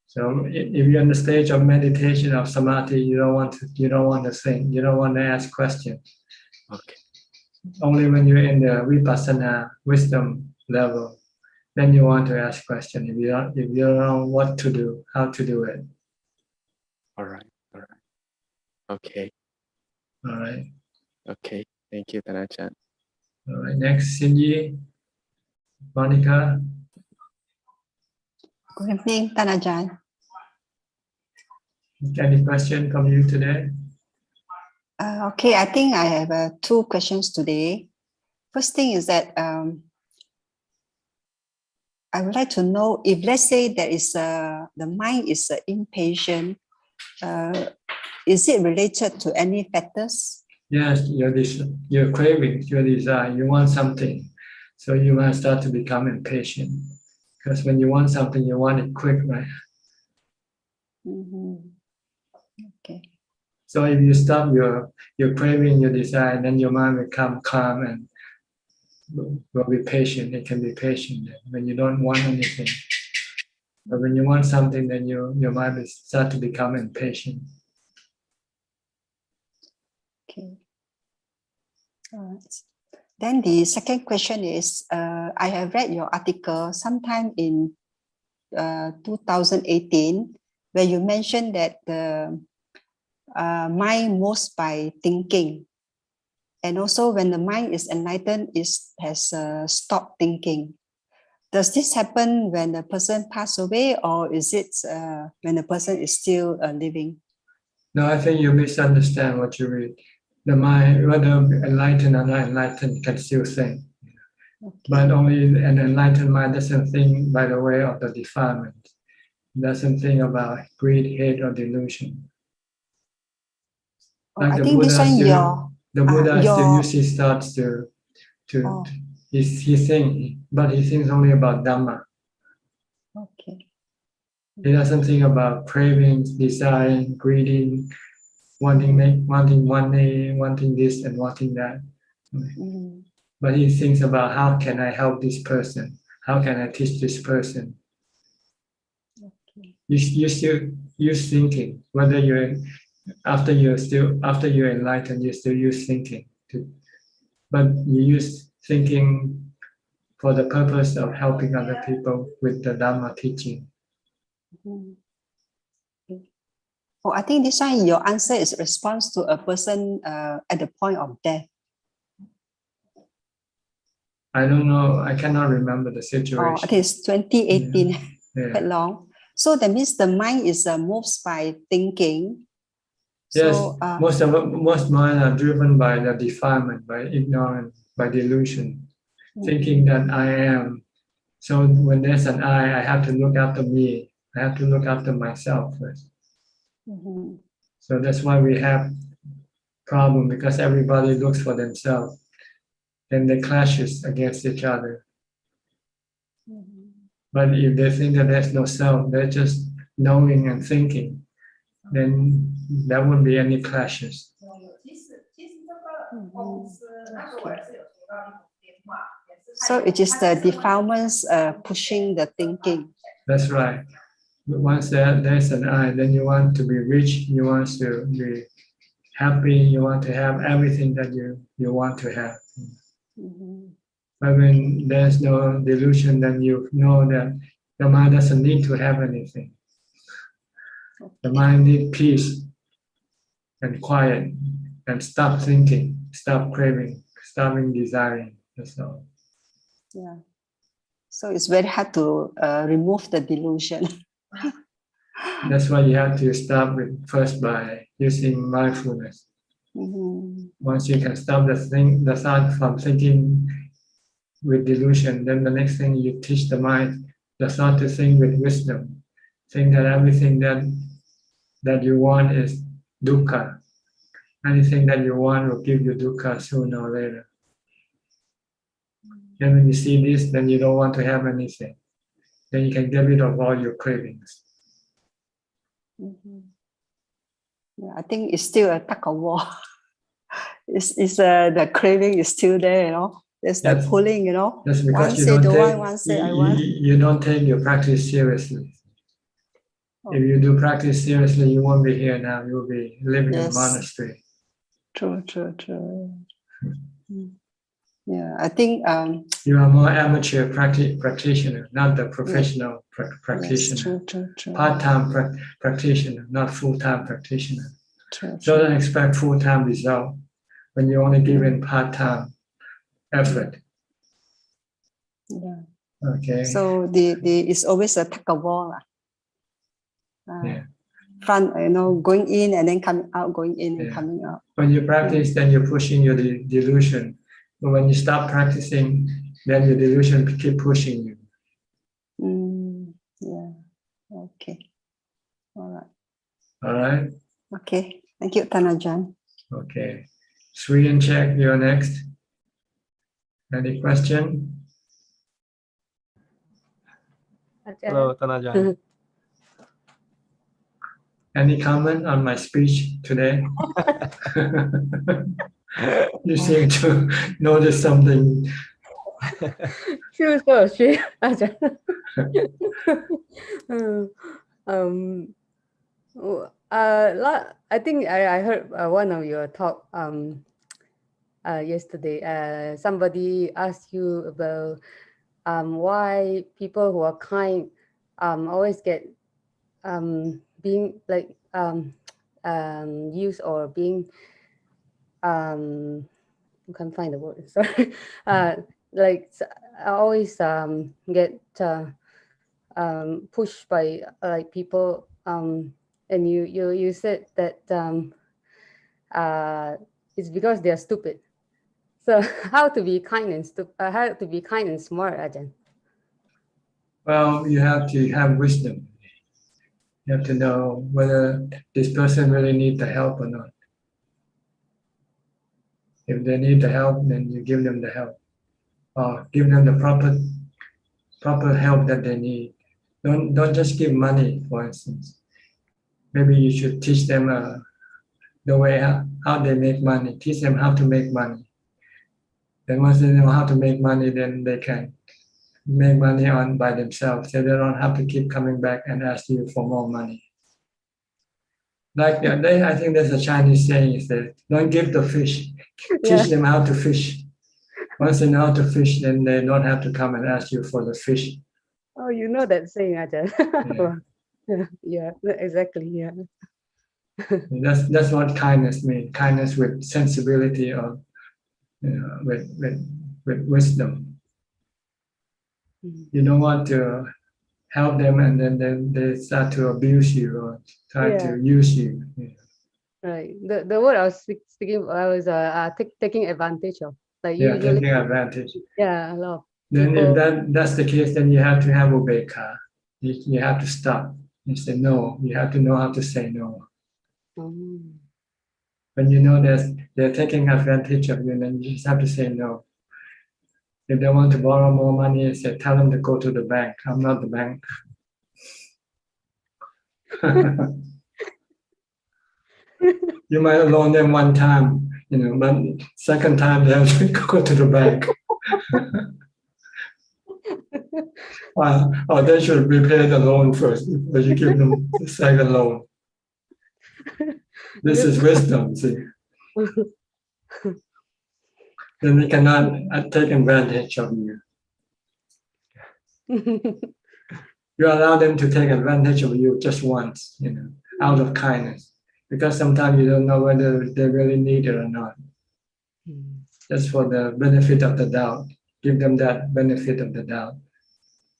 C: So if you're in the stage of meditation of samadhi, you don't want to think, you don't want to ask questions.
P: Okay.
C: Only when you're in the vipassana wisdom level, then you want to ask questions. If you don't know what to do, how to do it.
P: All right. Okay.
C: All right.
P: Okay. Thank you, Tanachan.
C: All right. Next, Cindy, Monica.
Q: Good evening, Tanajan.
C: Any question from you today?
Q: Okay, I think I have two questions today. First thing is that I would like to know if, let's say, there is the mind is impatient, is it related to any factors?
C: Yes, your craving, your desire, you want something. So you might start to become impatient. Because when you want something, you want it quick, right?
Q: Okay.
C: So if you stop your craving, your desire, then your mind will become calm and will be patient. It can be patient when you don't want anything. But when you want something, then your mind will start to become impatient.
Q: Okay. All right. Then the second question is, I have read your article sometime in 2018, where you mentioned that the mind moves by thinking. And also when the mind is enlightened, it has stopped thinking. Does this happen when the person passes away, or is it when the person is still living?
C: No, I think you misunderstand what you read. The mind, whether enlightened or not enlightened, can still think. Okay. But only an enlightened mind doesn't think by the way of the defilement. It doesn't think about greed, hate, or delusion. Like the Buddha still uses his thoughts he thinks, but he thinks only about Dhamma.
Q: Okay.
C: He doesn't think about cravings, desiring, greedy, wanting money, wanting this and wanting that. But he thinks about how can I help this person? How can I teach this person? Okay. You still use thinking, whether after you're enlightened, you still use thinking. But you use thinking for the purpose of helping other people with the Dhamma teaching.
Q: Oh, I think this one, your answer is response to a person at the point of death.
C: I don't know. I cannot remember the situation.
Q: Oh, it is 2018, quite long. So that means the mind is moves by thinking.
C: Yes,
Q: so,
C: most minds are driven by the defilement, by ignorance, by delusion, thinking that I am. So when there's an I have to look after me. I have to look after myself first. So that's why we have problem, because everybody looks for themselves. Then they clashes against each other. But if they think that there's no self, they're just knowing and thinking, then there won't be any clashes.
Q: So it is the defilements pushing the thinking.
C: That's right. Once there's an I, then you want to be rich, you want to be happy, you want to have everything that you want to have. But when there's no delusion, then you know that the mind doesn't need to have anything. The mind needs peace and quiet and stop thinking, stop craving, stopping desiring. That's all.
Q: Yeah. So it's very hard to remove the delusion.
C: That's why you have to start with first by using mindfulness. Once you can stop the thought from thinking with delusion, then the next thing you teach the mind, the thought to think with wisdom. Think that everything that you want is dukkha. Anything that you want will give you dukkha sooner or later. And when you see this, then you don't want to have anything. Then you can get rid of all your cravings.
Q: Yeah, I think it's still a tug of war. The craving is still there, you know. There's that pulling, you know.
C: That's
Q: One
C: because you
Q: say
C: don't
Q: don't
C: take
Q: want, one say I want.
C: you don't take your practice seriously.
Q: Oh.
C: If you do practice seriously, you won't be here now. You'll be living in a
Q: Yes.
C: monastery.
Q: True. Yeah, I think
C: you are more amateur practitioner, not the professional practitioner.
Q: Yes, true.
C: Part-time practitioner, not full-time practitioner.
Q: True.
C: So don't expect full-time result when you only give in part-time effort.
Q: Yeah.
C: Okay.
Q: So it's always a tug of war.
C: Yeah.
Q: Front, going in and then coming out, going in and coming out.
C: When you practice, then you're pushing your delusion. But when you stop practicing, then your delusion keep pushing you.
Q: Yeah. Okay. All right.
C: All right.
Q: Okay. Thank you, Tanajan.
C: Okay. Sri and Check, you're next. Any question?
R: Hello, Tanajan.
C: Any comment on my speech today? You seem to notice something.
S: Sure. I think I heard one of your talk yesterday. Somebody asked you about why people who are kind always get being like used or being I can't find the word. Sorry. Like I always get pushed by like people. And you said that it's because they are stupid. So how to be kind and how to be kind and smart, Ajahn?
C: Well, you have to have wisdom. You have to know whether this person really needs the help or not. If they need the help, then you give them the help, or give them the proper help that they need. Don't just give money, for instance. Maybe you should teach them the way how they make money. Teach them how to make money. Then once they know how to make money, then they can make money on by themselves. So they don't have to keep coming back and ask you for more money. Like I think there's a Chinese saying is that don't give the fish, teach them how to fish. Once they know how to fish, then they don't have to come and ask you for the fish.
S: Oh, you know that saying, Ajahn. Yeah, exactly. Yeah.
C: That's what kindness means. Kindness with sensibility or with wisdom. You don't want to help them and then they start to abuse you or try to use you.
S: Right. The word I was speaking, I was taking advantage of. Like
C: Yeah,
S: usually,
C: taking advantage.
S: yeah, a lot of
C: Then
S: people.
C: if that's the case, then you have to have ubeka. You have to stop. You say no. You have to know how to say no. When you know they're taking advantage of you, then you just have to say no. If they want to borrow more money, say tell them to go to the bank. I'm not the bank. You might loan them one time, but second time they have to go to the bank. Or they should repay the loan first before you give them the second loan. This is wisdom, see. Then they cannot take advantage of you. You allow them to take advantage of you just once, out of kindness. Because sometimes you don't know whether they really need it or not. Just for the benefit of the doubt. Give them that benefit of the doubt.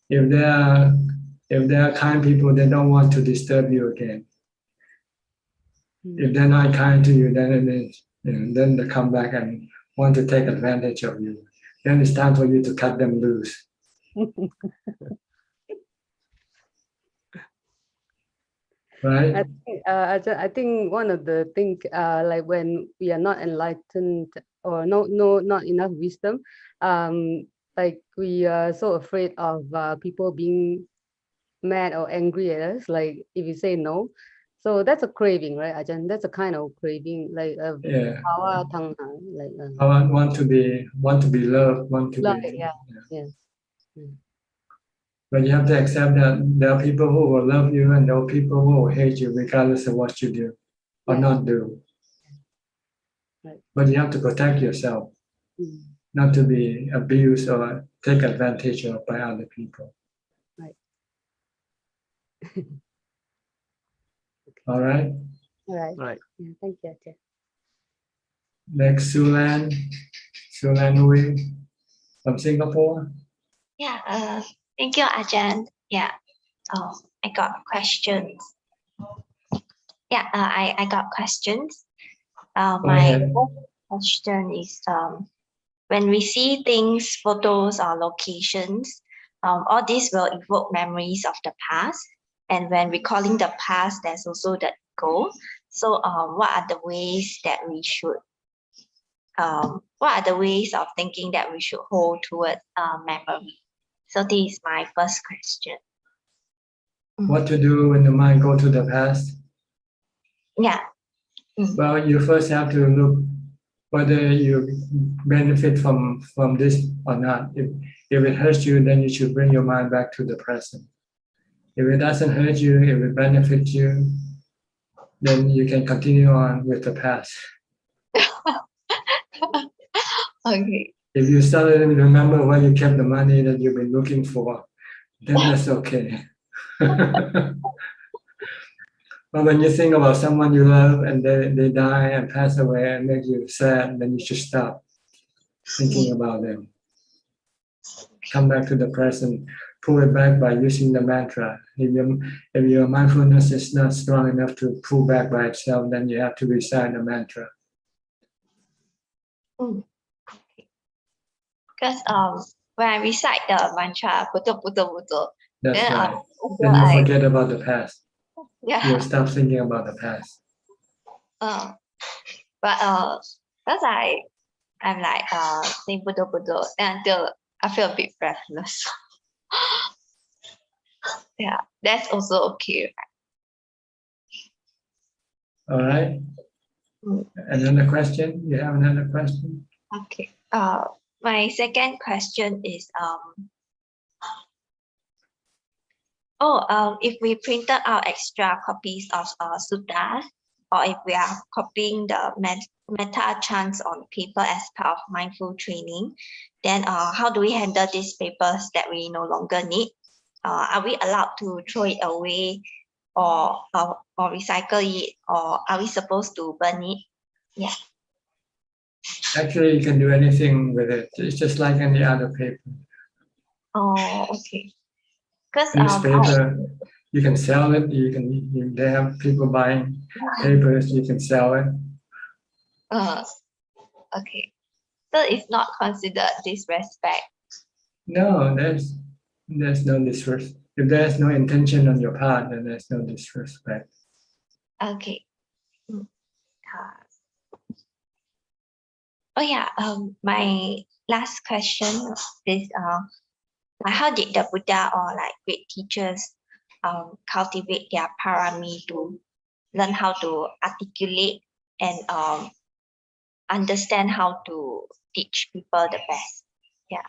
C: If they are kind people, they don't want to disturb you again. If they're not kind to you, then it means, then they come back and want to take advantage of you. Then it's time for you to cut them loose. Right?
S: I think one of the things, like when we are not enlightened or not enough wisdom, like we are so afraid of people being mad or angry at us. Like if you say no, So that's a craving, right, Ajahn? That's a kind of craving, like a
C: Yeah.
S: power tanha, like
C: I want to be loved, want to
S: love,
C: be.
S: yeah. Mm.
C: But you have to accept that there are people who will love you and there are people who will hate you regardless of what you do or not do.
S: Right.
C: But you have to protect yourself, not to be abused or take advantage of by other people.
S: Right.
C: All right.
S: All right.
O: Right.
S: Yeah, thank you, Ajahn.
C: Next, Sulan Hui from Singapore.
T: Yeah, thank you, Ajahn. Yeah, I got questions. Yeah, I got questions. My first question is when we see things, photos, or locations, all these will evoke memories of the past. And when recalling the past, there's also the ego. So what are the ways that we should, what are the ways of thinking that we should hold towards memory? So this is my first question.
C: What to do when the mind go to the past?
T: Yeah.
C: Well, you first have to look whether you benefit from this or not. If it hurts you, then you should bring your mind back to the present. If it doesn't hurt you, if it benefits you, then you can continue on with the past.
T: Okay.
C: If you suddenly remember where you kept the money that you've been looking for, then that's okay. But when you think about someone you love and they die and pass away and make you sad, then you should stop thinking about them. Come back to the present, pull it back by using the mantra. If your mindfulness is not strong enough to pull back by itself, then you have to recite the mantra.
T: Because when I recite the mantra,
C: That's
T: then
C: right. Then you
T: I
C: forget about the past.
T: yeah.
C: You'll stop thinking about the past.
T: But because I'm like saying until I feel a bit breathless. Yeah, that's also okay.
C: All right. Another question? You have another question?
T: Okay. My second question is if we printed out extra copies of suttas, or if we are copying the metta chants on paper as part of mindful training, then how do we handle these papers that we no longer need? Are we allowed to throw it away or recycle it, or are we supposed to burn it? Yeah.
C: Actually, you can do anything with it. It's just like any other paper.
T: Oh, okay. Because
C: Newspaper, you can sell it. They have people buying papers. You can sell it.
T: Okay. So it's not considered disrespect.
C: No, there's no disrespect. If there's no intention on your part, then there's no disrespect.
T: Okay. Oh yeah. My last question is how did the Buddha or like great teachers cultivate their parami to learn how to articulate and understand how to teach people the best? Yeah.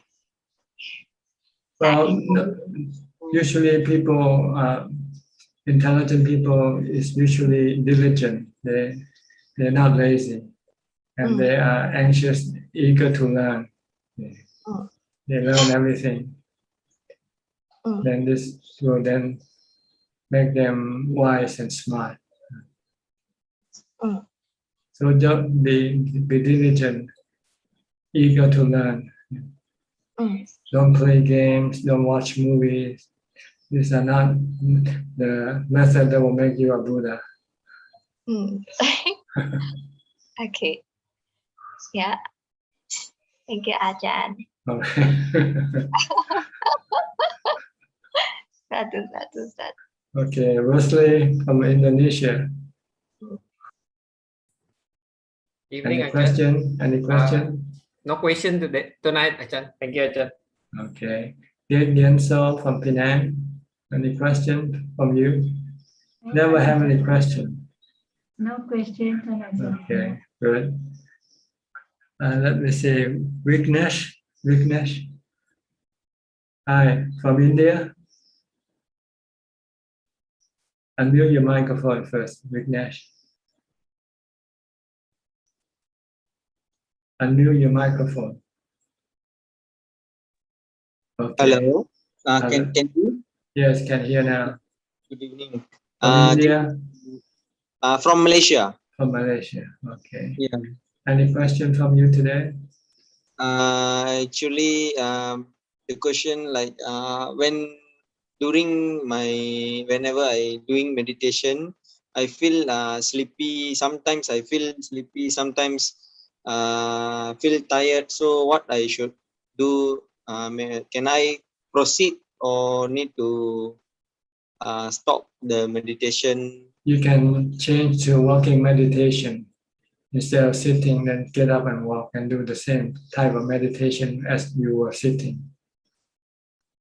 C: Well, usually people, intelligent people is usually diligent. They're not lazy, and they are anxious, eager to learn. They learn everything. Then this will then make them wise and smart. So don't be diligent, eager to learn. Don't play games, don't watch movies. These are not the method that will make you a Buddha.
T: Okay. Yeah. Thank you, Ajahn. That.
C: Okay, Rosalie from Indonesia.
R: Evening,
C: Any question? Any question?
R: No question tonight, Ajahn. Thank you, Ajahn.
C: Okay. Dian So from Penang. Any question from you? Never have any question.
E: No question, Tanajan.
C: Okay, good. Let me see, Vignesh. Vignesh. Hi, from India. Unmute your microphone first, Vignesh. Unmute your microphone. Okay.
U: Hello.
C: Hello.
U: Can you?
C: Yes, can hear now.
U: Good evening.
C: From India?
U: From Malaysia.
C: From Malaysia. Okay.
U: Yeah.
C: Any question from you today?
U: Actually, the question like whenever I doing meditation, I feel sleepy. Sometimes I feel sleepy. Sometimes feel tired. So what I should do? Can I proceed or need to stop the meditation?
C: You can change to walking meditation. Instead of sitting, then get up and walk and do the same type of meditation as you were sitting.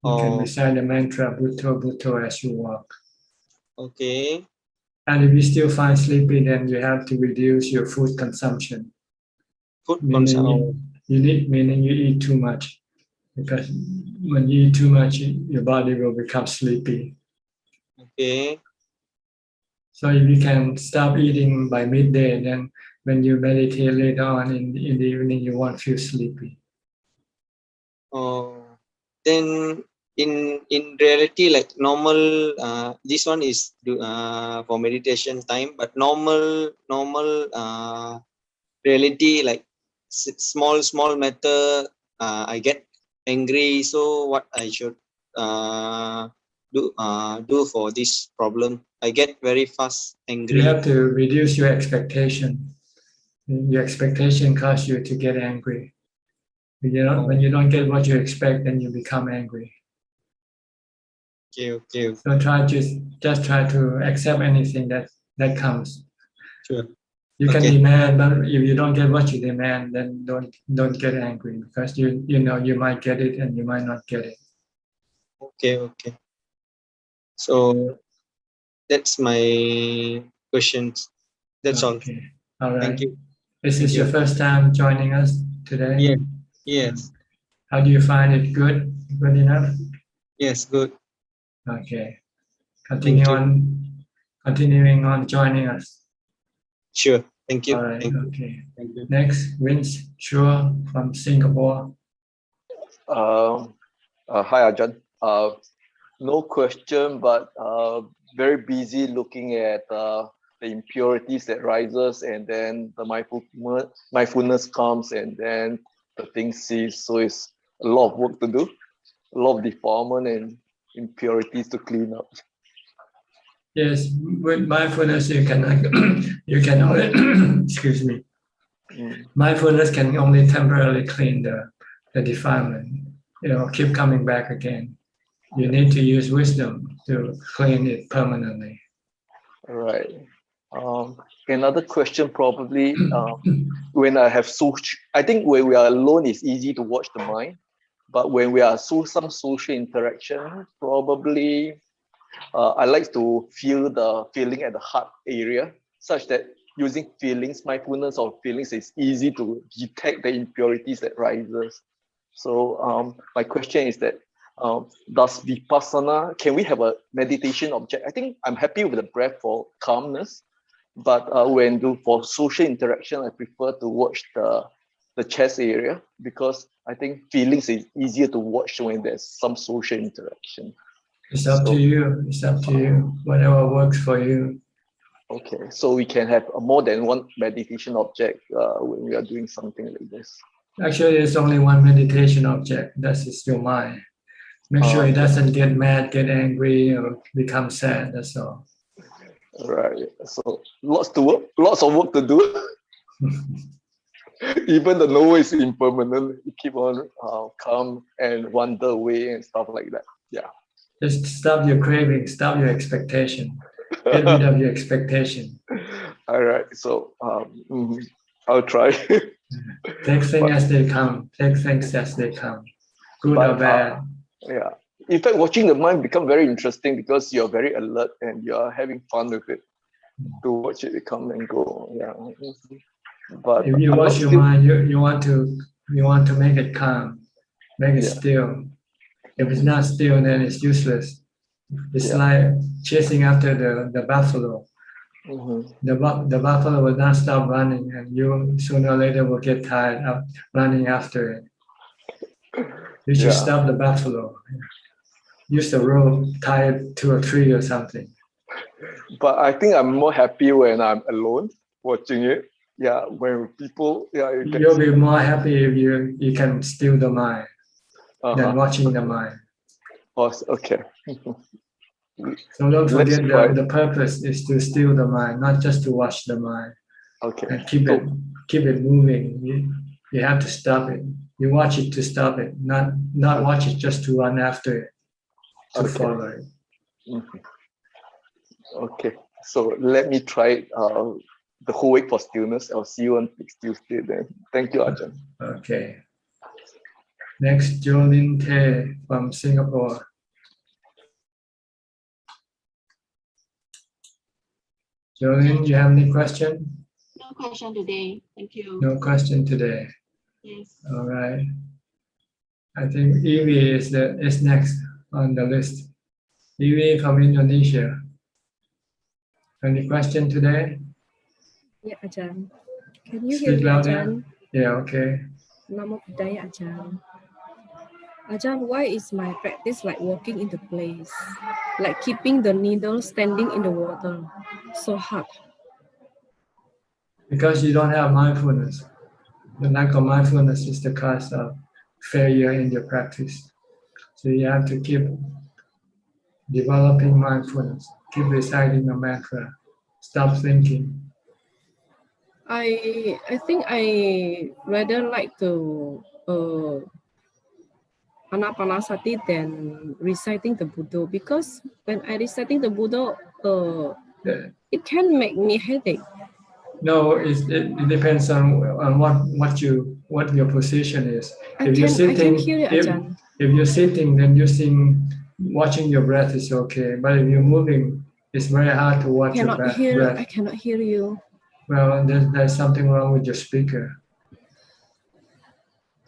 C: You can recite the mantra Bhutto Bhutto as you walk.
U: Okay.
C: And if you still find sleepy, then you have to reduce your food consumption. Meaning you eat too much. Because when you eat too much, your body will become sleepy.
U: Okay.
C: So if you can stop eating by midday, then when you meditate later on in the evening, you won't feel sleepy.
U: Then in reality, like normal, this one is for meditation time, but normal reality, like small matter, I get angry. So what I should do for this problem? I get very fast angry.
C: You have to reduce your expectation. Your expectation causes you to get angry. When you don't get what you expect, then you become angry.
U: Okay.
C: So just try to accept anything that comes.
U: Sure.
C: You can demand, but if you don't get what you demand, then don't get angry, because you know you might get it and you might not get it.
U: Okay. So that's my questions. That's all.
C: All right.
U: Thank you.
C: This is your first time joining us today?
U: Yeah. Yes.
C: How do you find it? Good? Good enough?
U: Yes, good.
C: Okay. Continuing on joining us.
U: Sure. Thank you.
C: All right.
U: Thank you.
C: Okay.
U: Thank you.
C: Next, Vince Chua from Singapore.
V: Hi, Ajahn. No question, but very busy looking at the impurities that rises, and then the mindfulness comes, and then the thing ceases. So it's a lot of work to do, a lot of defilement and impurities to clean up.
C: Yes, with mindfulness you can only excuse me. Mindfulness can only temporarily clean the defilement. Keep coming back again. You need to use wisdom to clean it permanently.
V: Right. Another question probably when I have I think when we are alone, it's easy to watch the mind, but when we are some social interaction, probably I like to feel the feeling at the heart area, such that using mindfulness or feelings is easy to detect the impurities that rises. So my question is that does Vipassana, can we have a meditation object? I think I'm happy with the breath for calmness, but for social interaction, I prefer to watch the chest area, because I think feelings is easier to watch when there's some social interaction.
C: It's up to you. It's up to you. Whatever works for you.
V: Okay, so we can have more than one meditation object when we are doing something like this.
C: Actually, there's only one meditation object. That is your mind. Make sure it doesn't get mad, get angry, or become sad. That's all.
V: Right. So lots of work to do. Even the know is impermanent. You keep on come and wander away and stuff like that. Yeah.
C: Just stop your craving, stop your expectation. Get rid of your expectation.
V: All right. So I'll try.
C: Take things as they come. Take things as they come. Good or bad.
V: Yeah. in fact, watching the mind become very interesting because you're very alert and you're having fun with it. To watch it come and go. Yeah. But
C: if you
V: I'm
C: watch
V: not
C: your
V: still,
C: mind, you want to make it calm, make it still. If it's not still, then it's useless. It's like chasing after the buffalo. The buffalo will not stop running, and you sooner or later will get tired of running after it. You should stop the buffalo. Use the rope, tie it to a tree or something.
V: but I think I'm more happy when I'm alone watching it. Yeah, when people,
C: You'll be more happy if you can steal the mind than watching the mind.
V: Okay.
C: So don't
V: Let's
C: forget
V: try.
C: the purpose is to steal the mind, not just to watch the mind.
V: Okay.
C: And keep it moving. You have to stop it. You watch it to stop it, not watch it just to run after it, to follow it.
V: Okay. So let me try the whole week for stillness. I'll see you on next Tuesday then. Thank you, Ajahn.
C: Okay. Next, Jolin Tay from Singapore. Jolin, you have any question?
G: No question today. Thank you.
C: No question today.
G: Yes.
C: All right. I think Evie is next on the list. Evie from Indonesia. Any question today?
A: Yeah, Ajahn. Can you hear
C: Speak
A: me,
C: louder.
A: Ajahn?
C: Yeah, okay.
A: Namo Buddhaya, Ajahn. Ajahn, why is my practice like walking in the place? Like keeping the needle standing in the water. So hard.
C: Because you don't have mindfulness. The lack of mindfulness is the cause of failure in your practice. So you have to keep developing mindfulness. Keep reciting the mantra. Stop thinking.
A: I think I rather like to Anapanasati than reciting the Buddha, because when I reciting the Buddha, it can make me headache.
C: No, it depends on what your position is. If you're
A: I can
C: sitting,
A: hear you, Ajahn.
C: if you're sitting, then watching your breath is okay. But if you're moving, it's very hard to watch your breath.
A: I cannot hear you.
C: Well, there's something wrong with your speaker.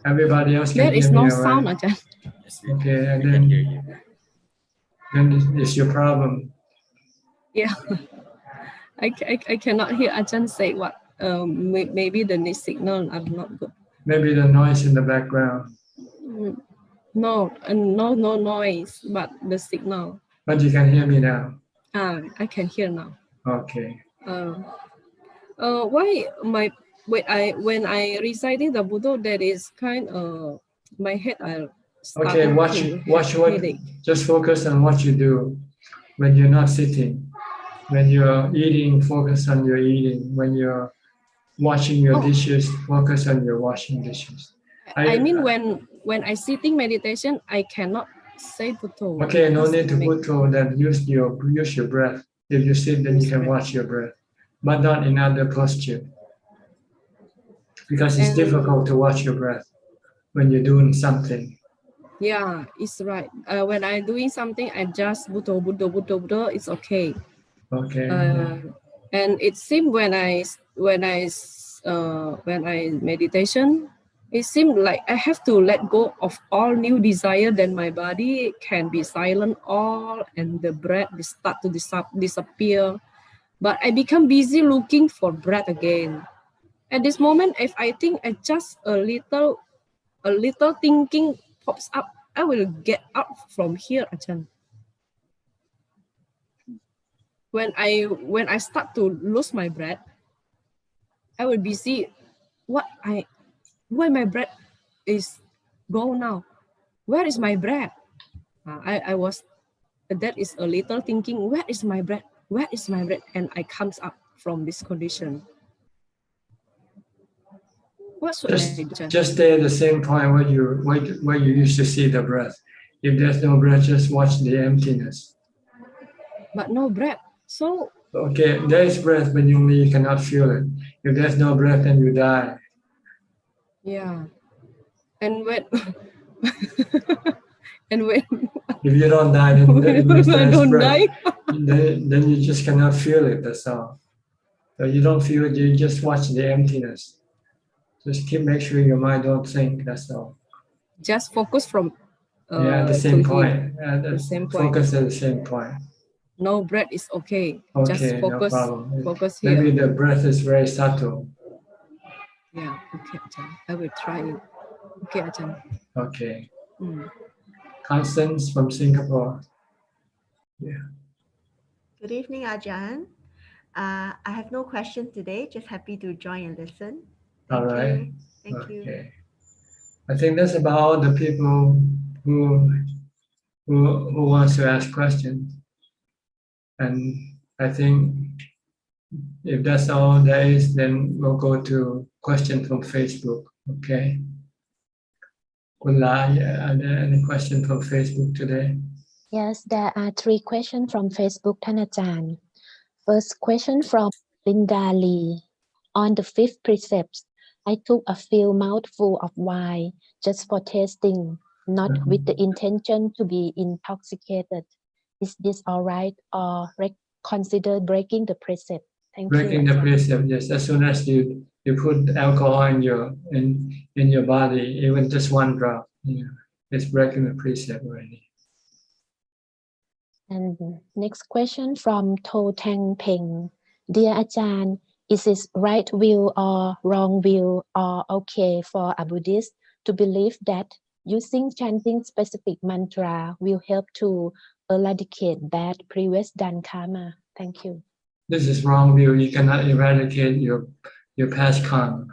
C: Everybody else can
A: There
C: hear
A: is
C: me,
A: no
C: all right?
A: sound, Ajahn.
C: Okay, and then it's your problem.
A: Yeah, I cannot hear Ajahn say what. Maybe the signal are not good.
C: Maybe the noise in the background.
A: No noise, but the signal.
C: But you can hear me now.
A: I can hear now.
C: Okay.
A: Why when I reciting the Buddha, that is kind of my head are
C: Okay,
A: starting
C: watch what.
A: headache.
C: Just focus on what you do when you're not sitting. When you're eating, focus on your eating. When you're washing your dishes, focus on your washing dishes.
A: I mean, when I sitting meditation, I cannot say Buddha.
C: Okay, no need to Buddha. Then use your breath. If you sit, then you can watch your breath, but not in other posture, because it's difficult to watch your breath when you're doing something.
A: Yeah, it's right. When I'm doing something, I just Buddha. It's okay.
C: Okay.
A: And it seems when I meditation, it seems like I have to let go of all new desire. Then my body can be silent all, and the breath will start to disappear. But I become busy looking for breath again. At this moment, if I think I just a little thinking pops up, I will get up from here, Ajahn. When I start to lose my breath, I will be see why my breath is gone now. Where is my breath? I was that is a little thinking. Where is my breath? Where is my breath? And I comes up from this condition. What should I do?
C: Just stay at the same point where you used to see the breath. If there's no breath, just watch the emptiness.
A: But no breath. So
C: okay, there is breath, but you cannot feel it. If there's no breath, then you die.
A: Yeah, and And when
C: If you don't die, then it means
A: I
C: there is
A: don't
C: breath.
A: die,
C: Then you just cannot feel it. That's all. So you don't feel it. You just watch the emptiness. Just make sure your mind don't think. That's all.
A: just focus from
C: Yeah, at the
A: to
C: same
A: here.
C: point.
A: The same point.
C: Focus at the same point.
A: No breath is okay. Just
C: Okay, no
A: focus.
C: problem.
A: Focus here.
C: Maybe the breath is very subtle.
A: Yeah. Okay, Ajahn. I will try it. Okay, Ajahn.
C: Okay.
A: Mm.
C: Constance from Singapore. Yeah.
B: Good evening, Ajahn. I have no question today, just happy to join and listen.
C: All
B: Thank
C: right.
B: you. Thank you.
C: Okay. I think that's about all the people who wants to ask questions. And I think if that's all there is, then we'll go to question from Facebook. Okay. Kula, are there any questions from Facebook today?
D: Yes, there are 3 questions from Facebook, Thanachan. First question from Linda Lee. On the 5th precept, I took a few mouthfuls of wine just for tasting, not with the intention to be intoxicated. Is this all right, or consider breaking the precept? Thank
C: Breaking
D: you.
C: the precept, yes. As soon as you put alcohol in your body, even just 1 drop, it's breaking the precept already.
D: And next question from To Tang Peng. Dear Ajahn, is it right view or wrong view or okay for a Buddhist to believe that using chanting specific mantra will help to eradicate bad previous done karma? Thank you.
C: This is wrong view. You cannot eradicate your past karma.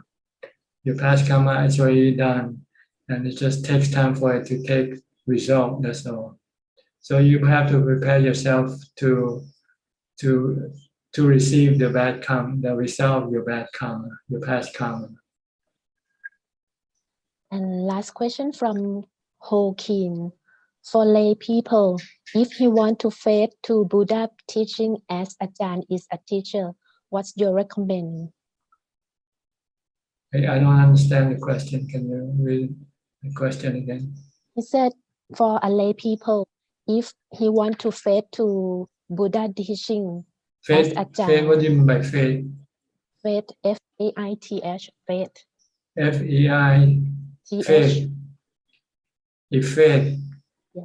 C: Your past karma is already done, and it just takes time for it to take result. That's all. So you have to prepare yourself to receive the bad karma, the result of your bad karma, your past karma.
D: And last question from Ho Keen. For lay people, if you want to faith to Buddha teaching as Ajahn is a teacher, what's your recommend?
C: I don't understand the question. Can you read the question again?
D: He said for a lay people, if he want to faith to Buddha teaching as
C: Faith,
D: Ajahn.
C: what do you mean by faith?
D: Faith, F-A-I-T-H, faith.
C: F-E-I, faith. If faith,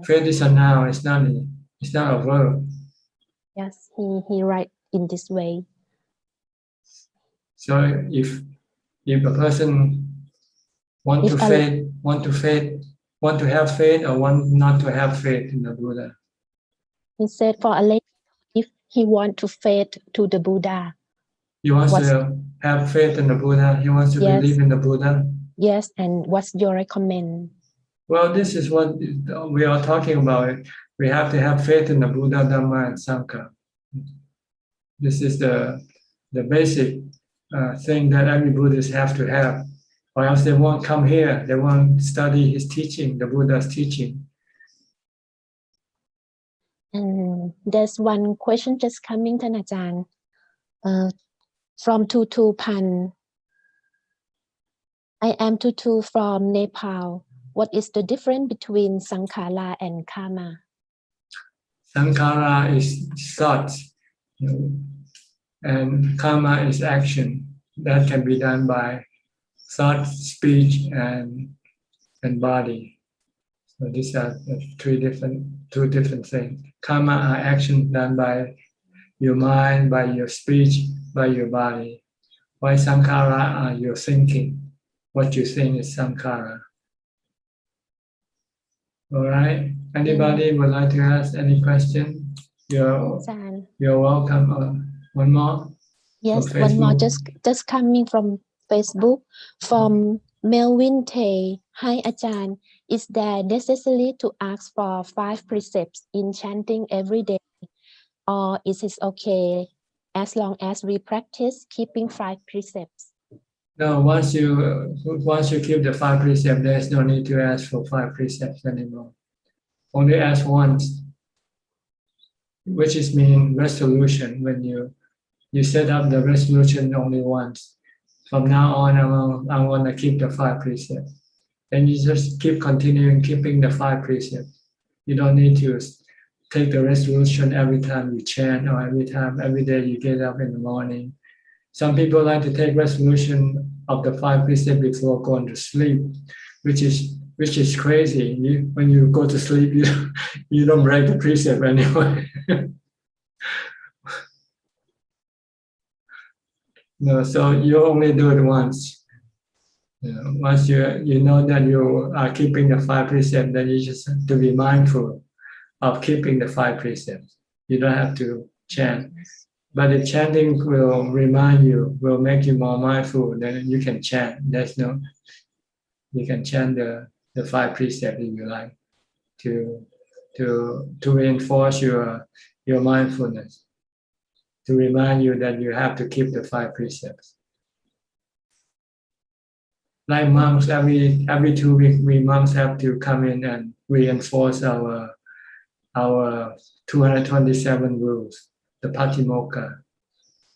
C: faith is a noun. It's not a verb.
D: Yes, he write in this way.
C: So if a person want to have faith, or want not to have faith in the Buddha.
D: He said for a lay, if he want to faith to the Buddha.
C: He wants to have faith in the Buddha. He wants to believe in the Buddha.
D: Yes, and what's your recommend?
C: Well, this is what we are talking about. We have to have faith in the Buddha, Dhamma, and Sangha. This is the basic thing that every Buddhist have to have, or else they won't come here. They won't study his teaching, the Buddha's teaching.
D: And there's one question just coming, Thanachan, from Tutu Pan. I am Tutu from Nepal. What is the difference between sankhara and karma?
C: Sankhara is thought, and karma is action. That can be done by thought, speech, and body. So these are two different things. Karma are action done by your mind, by your speech, by your body. Why sankhara are your thinking? What you think is sankhara. All right. Anybody would like to ask any question? You're welcome. One more.
D: Yes, one more just coming from Facebook from Melvin Tay. Hi Ajahn, is there necessary to ask for 5 precepts in chanting every day, or is it okay as long as we practice keeping 5 precepts?
C: No, once you keep the 5 precepts, there's no need to ask for 5 precepts anymore. Only ask once, which is mean resolution. When you set up the resolution only once. From now on, I want to keep the 5 precepts. Then you just keep continuing keeping the 5 precepts. You don't need to take the resolution every time you chant or every day you get up in the morning. Some people like to take resolution of the 5 precepts before going to sleep, which is crazy. When you go to sleep, you don't break the precept anyway. No, so you only do it once. Once you know that you are keeping the 5 precepts, then you just have to be mindful of keeping the 5 precepts. You don't have to chant. But the chanting will remind you, will make you more mindful, then you can chant. You can chant the 5 precepts if you like to reinforce your mindfulness, to remind you that you have to keep the 5 precepts. Like monks, every 2 weeks, we monks have to come in and reinforce our 227 rules, the Patimokkha.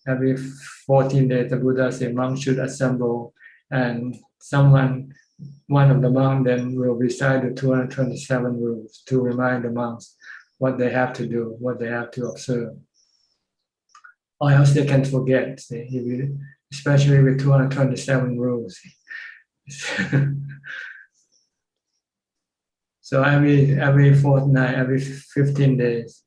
C: Every 14 days, the Buddha said monks should assemble, and one of the monks then will recite the 227 rules to remind the monks what they have to do, what they have to observe. Or else they can forget, especially with 227 rules. So every fortnight, every 15 days,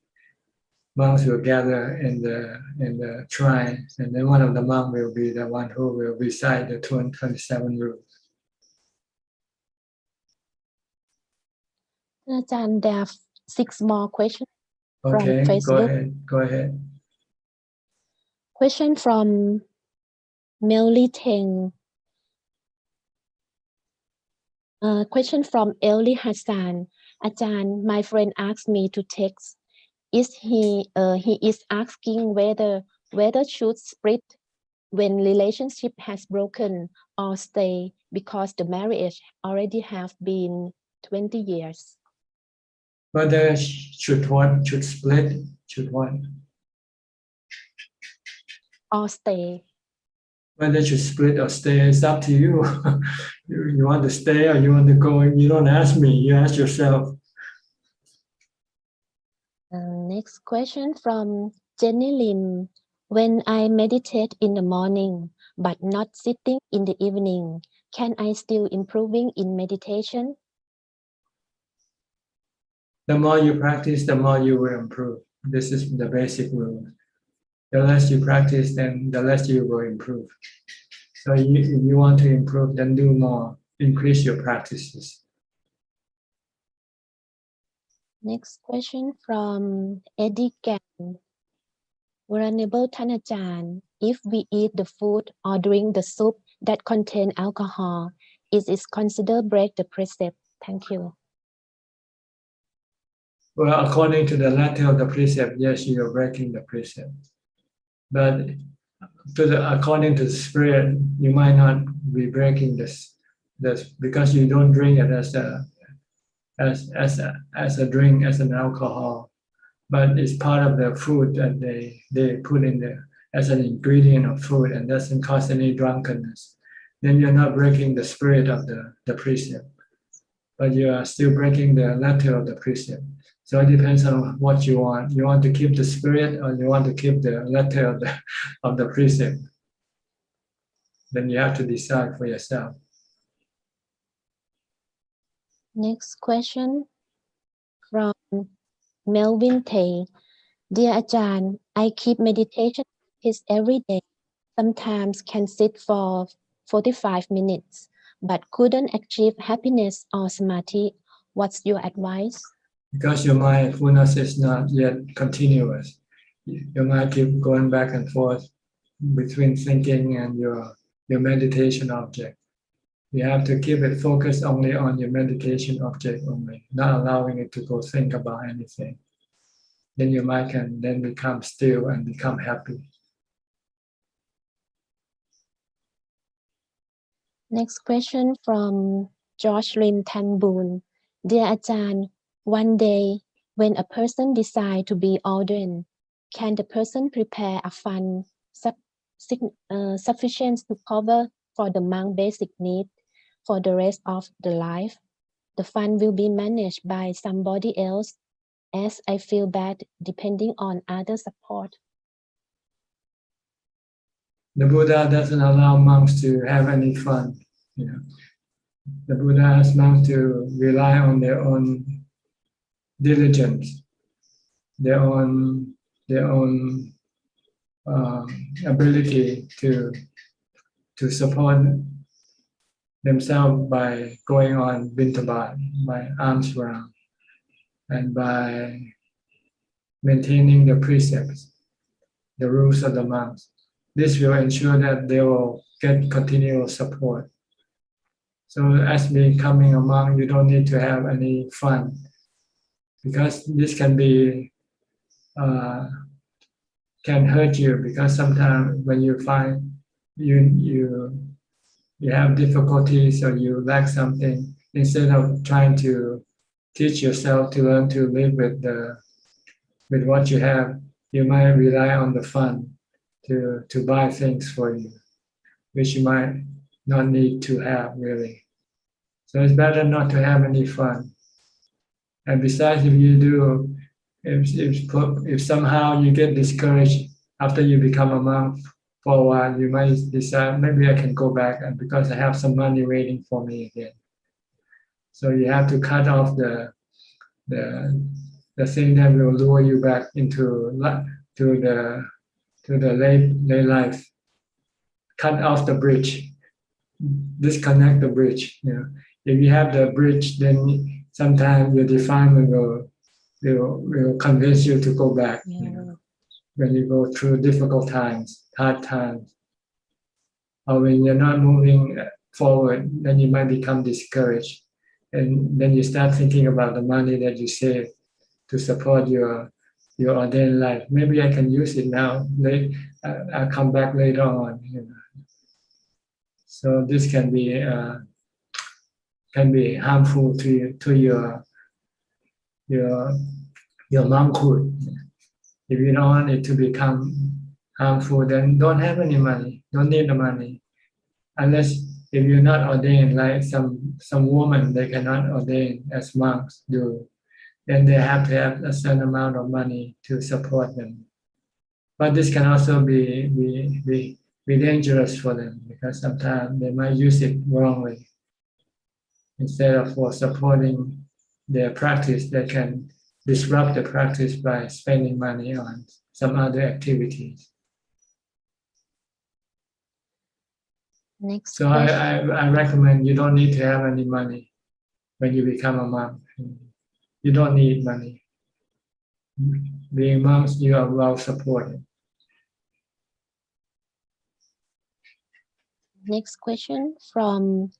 C: monks will gather in the shrine, and then one of the monks will be the one who will recite the 227 rules.
D: Ajahn, there are 6 more questions from
C: Okay,
D: Facebook.
C: go ahead.
D: Question from Melly Teng. Question from Ellie Hassan. Ajahn, my friend asked me to text. He is asking whether should split when relationship has broken or stay because the marriage already have been 20 years.
C: Whether should split, should what?
D: Or stay.
C: Whether should split or stay, it's up to you. You want to stay or you want to go? You don't ask me, you ask yourself.
D: Next question from Jenny Lim. When I meditate in the morning but not sitting in the evening, can I still improving in meditation?
C: The more you practice, the more you will improve. This is the basic rule. The less you practice, then the less you will improve. So if you want to improve, then do more. Increase your practices.
D: Next question from Eddie Gan. Venerable Thanachan, if we eat the food or drink the soup that contain alcohol, is it considered break the precept? Thank you.
C: Well, according to the letter of the precept, yes, you are breaking the precept. But according to the spirit, you might not be breaking this because you don't drink it as a drink, as an alcohol. But it's part of the food that they put in there as an ingredient of food and doesn't cause any drunkenness. Then you're not breaking the spirit of the precept, but you are still breaking the letter of the precept. So it depends on what you want. You want to keep the spirit or you want to keep the letter of the precept. Then you have to decide for yourself.
D: Next question from Melvin Tay. Dear Ajahn, I keep meditation practice every day. Sometimes can sit for 45 minutes, but couldn't achieve happiness or samadhi. What's your advice?
C: Because your mindfulness is not yet continuous. Your mind keeps going back and forth between thinking and your meditation object. You have to keep it focused only on your meditation object only, not allowing it to go think about anything. Then your mind can then become still and become happy.
D: Next question from George Lim Tanboon. Dear Ajahn, one day when a person decides to be ordained, can the person prepare a fund sufficient to cover for the monk basic need for the rest of the life? the fund will be managed by somebody else as I feel bad depending on other support.
C: The Buddha doesn't allow monks to have any fun. You know, the Buddha asks monks to rely on their own diligence, their own ability to support themselves by going on bintabat, by alms round, and by maintaining the precepts, the rules of the monks. This will ensure that they will get continual support. So as becoming a monk, you don't need to have any fun, because this can be can hurt you, because sometimes when you find you have difficulties or you lack something, instead of trying to teach yourself to learn to live with what you have, you might rely on the fund to buy things for you, which you might not need to have really. So it's better not to have any fun. And besides, if you do, if somehow you get discouraged after you become a monk for a while, you might decide maybe I can go back, and because I have some money waiting for me again. So you have to cut off the thing that will lure you back into the lay life. Cut off the bridge, disconnect the bridge. You know, if you have the bridge, then sometimes your defilement will convince you to go back. You know, when you go through difficult times, hard times, or when you're not moving forward, then you might become discouraged, and then you start thinking about the money that you save to support your ordained life. Maybe I can use it now. I'll come back later on. You know. So this can be harmful to your monkhood. If you don't want it to become harmful, then don't have any money. Don't need the money, unless if you're not ordained, like some women, they cannot ordain as monks do. Then they have to have a certain amount of money to support them. But this can also be dangerous for them, because sometimes they might use it wrongly. Instead of for supporting their practice, they can disrupt the practice by spending money on some other activities.
D: Next
C: so I recommend you don't need to have any money when you become a monk. You don't need money. Being monks, you are well supported.
D: Next question from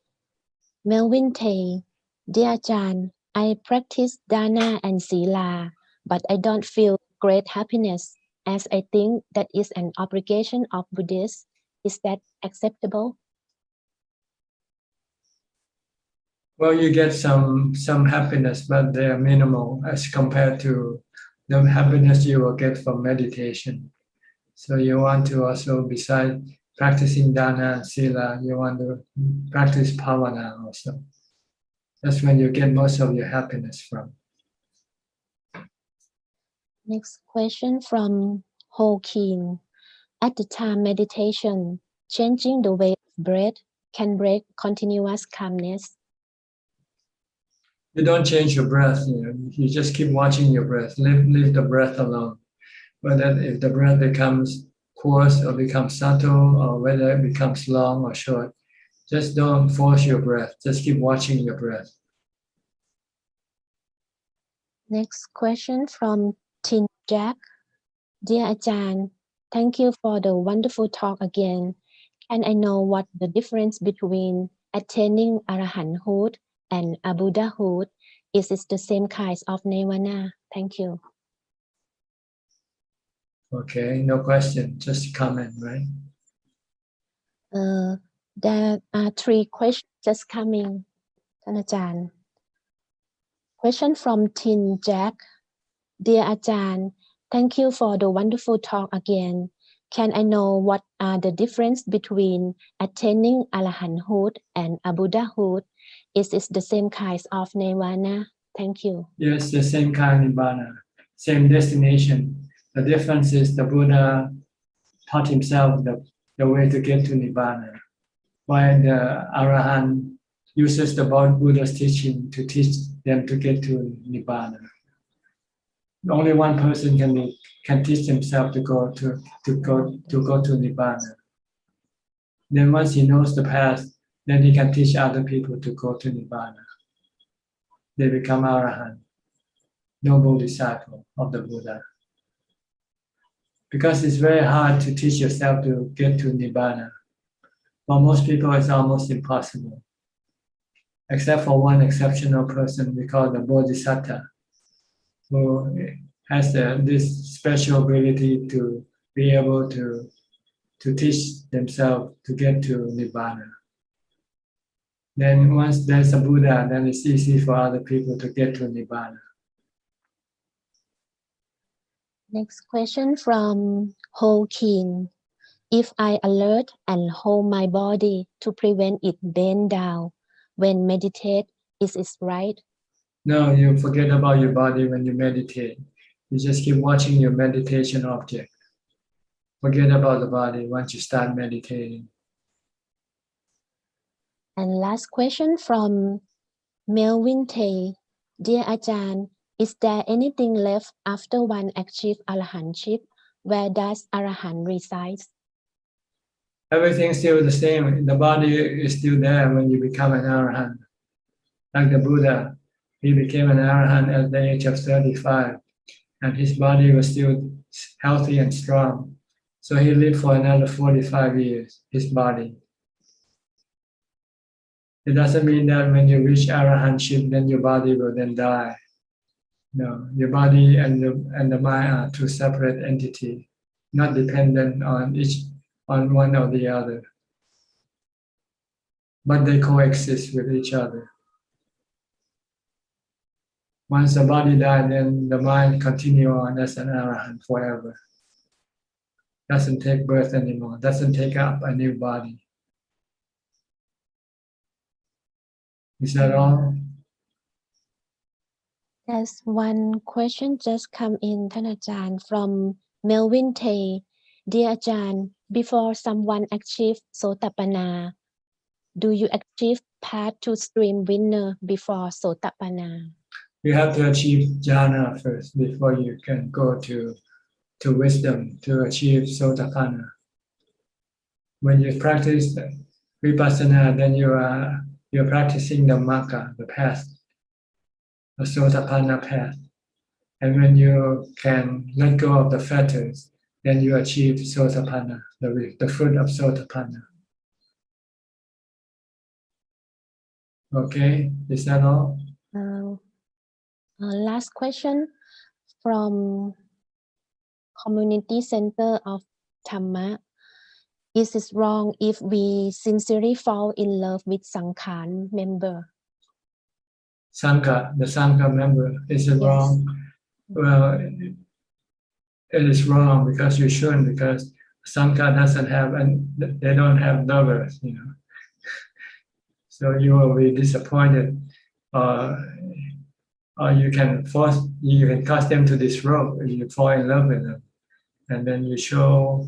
D: Melvin Tay. Dear Ajahn, I practice dana and sila, but I don't feel great happiness, as I think that is an obligation of Buddhists. Is that acceptable?
C: Well, you get some happiness, but they are minimal as compared to the happiness you will get from meditation. So you want to also, besides practicing dana and sila, you want to practice bhavana also. That's when you get most of your happiness from.
D: Next question from Ho Keen. At the time meditation, changing the way of breath can break continuous calmness.
C: You don't change your breath. You just keep watching your breath. Leave the breath alone. Whether if the breath becomes coarse or becomes subtle, or whether it becomes long or short, just don't force your breath. Just keep watching your breath.
D: Next question from Tin Jack. Dear Ajahn, thank you for the wonderful talk again. Can I know what the difference between attaining arahanthood and abuddhahood? Is it the same kind of nirvana? Thank you.
C: Okay, no question, just comment, right?
D: There are 3 questions just coming,ท่านอาจารย์ Question from Tin Jack. Dear Ajahn, thank you for the wonderful talk again. Can I know what are the difference between attaining arahanthood and abuddhahood? Is it the same kind of nirvana? Thank you.
C: Yes, the same kind of Nibbana, same destination. The difference is the Buddha taught himself the way to get to Nibbana, while the Arahant uses the Buddha's teaching to teach them to get to Nibbana. Only one person can teach himself to go to Nibbana. Then once he knows the path, then he can teach other people to go to Nibbana. They become Arahant, noble disciple of the Buddha. Because it's very hard to teach yourself to get to Nibbana. For most people, it's almost impossible. Except for one exceptional person we call the Bodhisattva, who has this special ability to be able to teach themselves to get to Nibbana. Then once there's a Buddha, then it's easy for other people to get to Nibbana.
D: Next question from Ho Keen. If I alert and hold my body to prevent it bend down when meditate, is it right?
C: No, you forget about your body when you meditate. You just keep watching your meditation object. Forget about the body once you start meditating.
D: And last question from Melvin Tay. Dear Ajahn, is there anything left after one achieves arahantship? Where does arahant reside?
C: Everything's still the same. The body is still there when you become an arahant. Like the Buddha, he became an arahant at the age of 35, and his body was still healthy and strong. So he lived for another 45 years, his body. It doesn't mean that when you reach arahantship, then your body will then die. No, your body and the mind are two separate entities, not dependent on one or the other. But they coexist with each other. Once the body dies, then the mind continue on as an arahant forever. Doesn't take birth anymore, doesn't take up a new body. Is that all?
D: There's one question just come in,ท่านอาจารย์, from Melvin Tay. Dear Ajahn, before someone achieves Sotapanna, do you achieve path to stream winner before Sotapanna?
C: You have to achieve jhana first before you can go to wisdom to achieve Sotapanna. When you practice Vipassana, then you're practicing the Magga, the path, the Sotapanna path. And when you can let go of the fetters, then you achieve Sotapanna, the fruit of Sotapanna. Okay, is that all?
D: Last question from Community Center of Dhamma. Is it wrong if we sincerely fall in love with Sangha member?
C: The Sangha member, is it wrong? Well, it is wrong because you shouldn't, because Sangha doesn't have, and they don't have lovers, So you will be disappointed, or you can cause them to disrobe if you fall in love with them, and then you show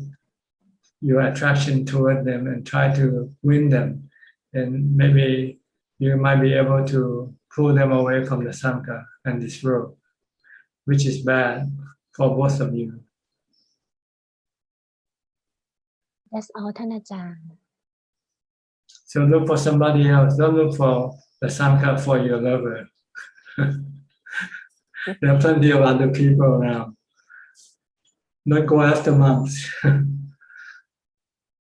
C: your attraction toward them and try to win them, and maybe you might be able to pull them away from the Sangha and disrobe, which is bad for both of you.
D: That's all, ท่านอาจารย์
C: So look for somebody else. Don't look for the Sangha for your lover. There are plenty of other people around. Don't go after monks.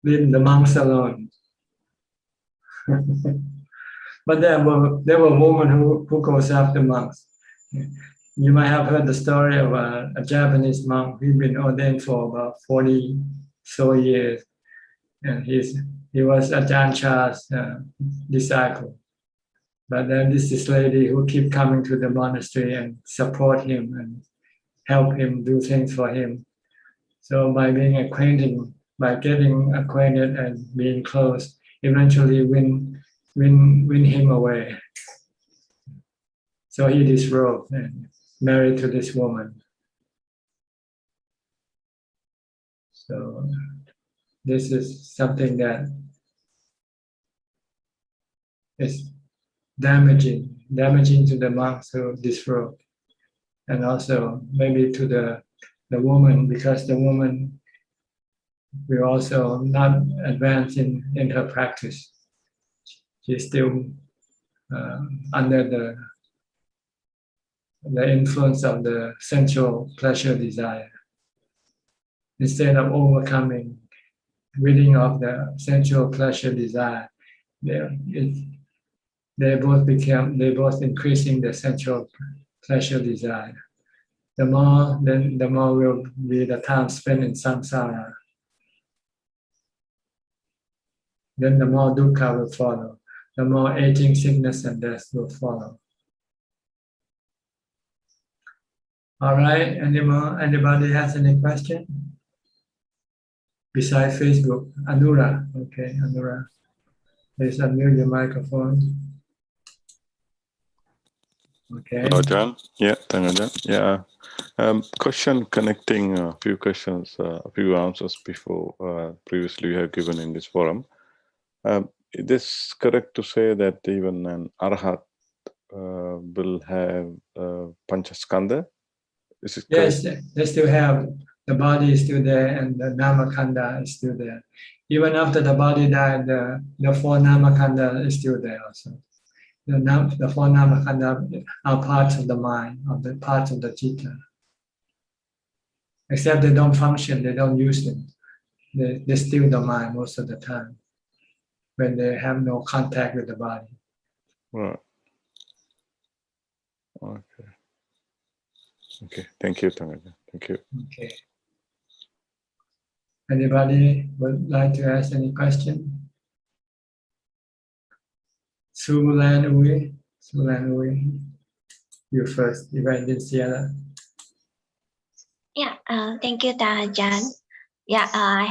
C: Leave the monks alone. But there were women who goes after monks. You might have heard the story of a Japanese monk. He'd been ordained for about 40 so years, and he was Ajahn Chah's disciple. But then this lady who keep coming to the monastery and support him and help him do things for him. So by getting acquainted and being close, eventually win win him away. So he disrobed and married to this woman. So this is something that is damaging to the monks who disrobed, and also maybe to the woman, because the woman will also not advance in her practice. She's still under the influence of the sensual pleasure desire. Instead of overcoming, ridding of the sensual pleasure desire, they both increasing the sensual pleasure desire. The more will be the time spent in samsara. Then the more dukkha will follow. The more aging, sickness, and death will follow. All right. Anybody has any question? Besides Facebook, Anura. Okay, Anura. Please unmute your microphone. Okay.
F: Hello, John. Yeah, thank you, John. Yeah. Question connecting a few questions, a few answers before previously we have given in this forum. Is this correct to say that even an arhat will have panchaskandha? Is it
C: Yes,
F: correct?
C: they still have, the body is still there and the namakanda is still there. Even after the body died, the four namakanda is still there also. The four namakanda are parts of the mind, of the parts of the citta. Except they don't function, they don't use them. They steal the mind most of the time when they have no contact with the body.
F: Right. Okay. Okay. Thank you, Tangaja. Thank you.
C: Okay. Anybody would like to ask any question? Sulan Uwe, you first, Evangelist Sierra.
T: Yeah, thank you, Dajan. Yeah, I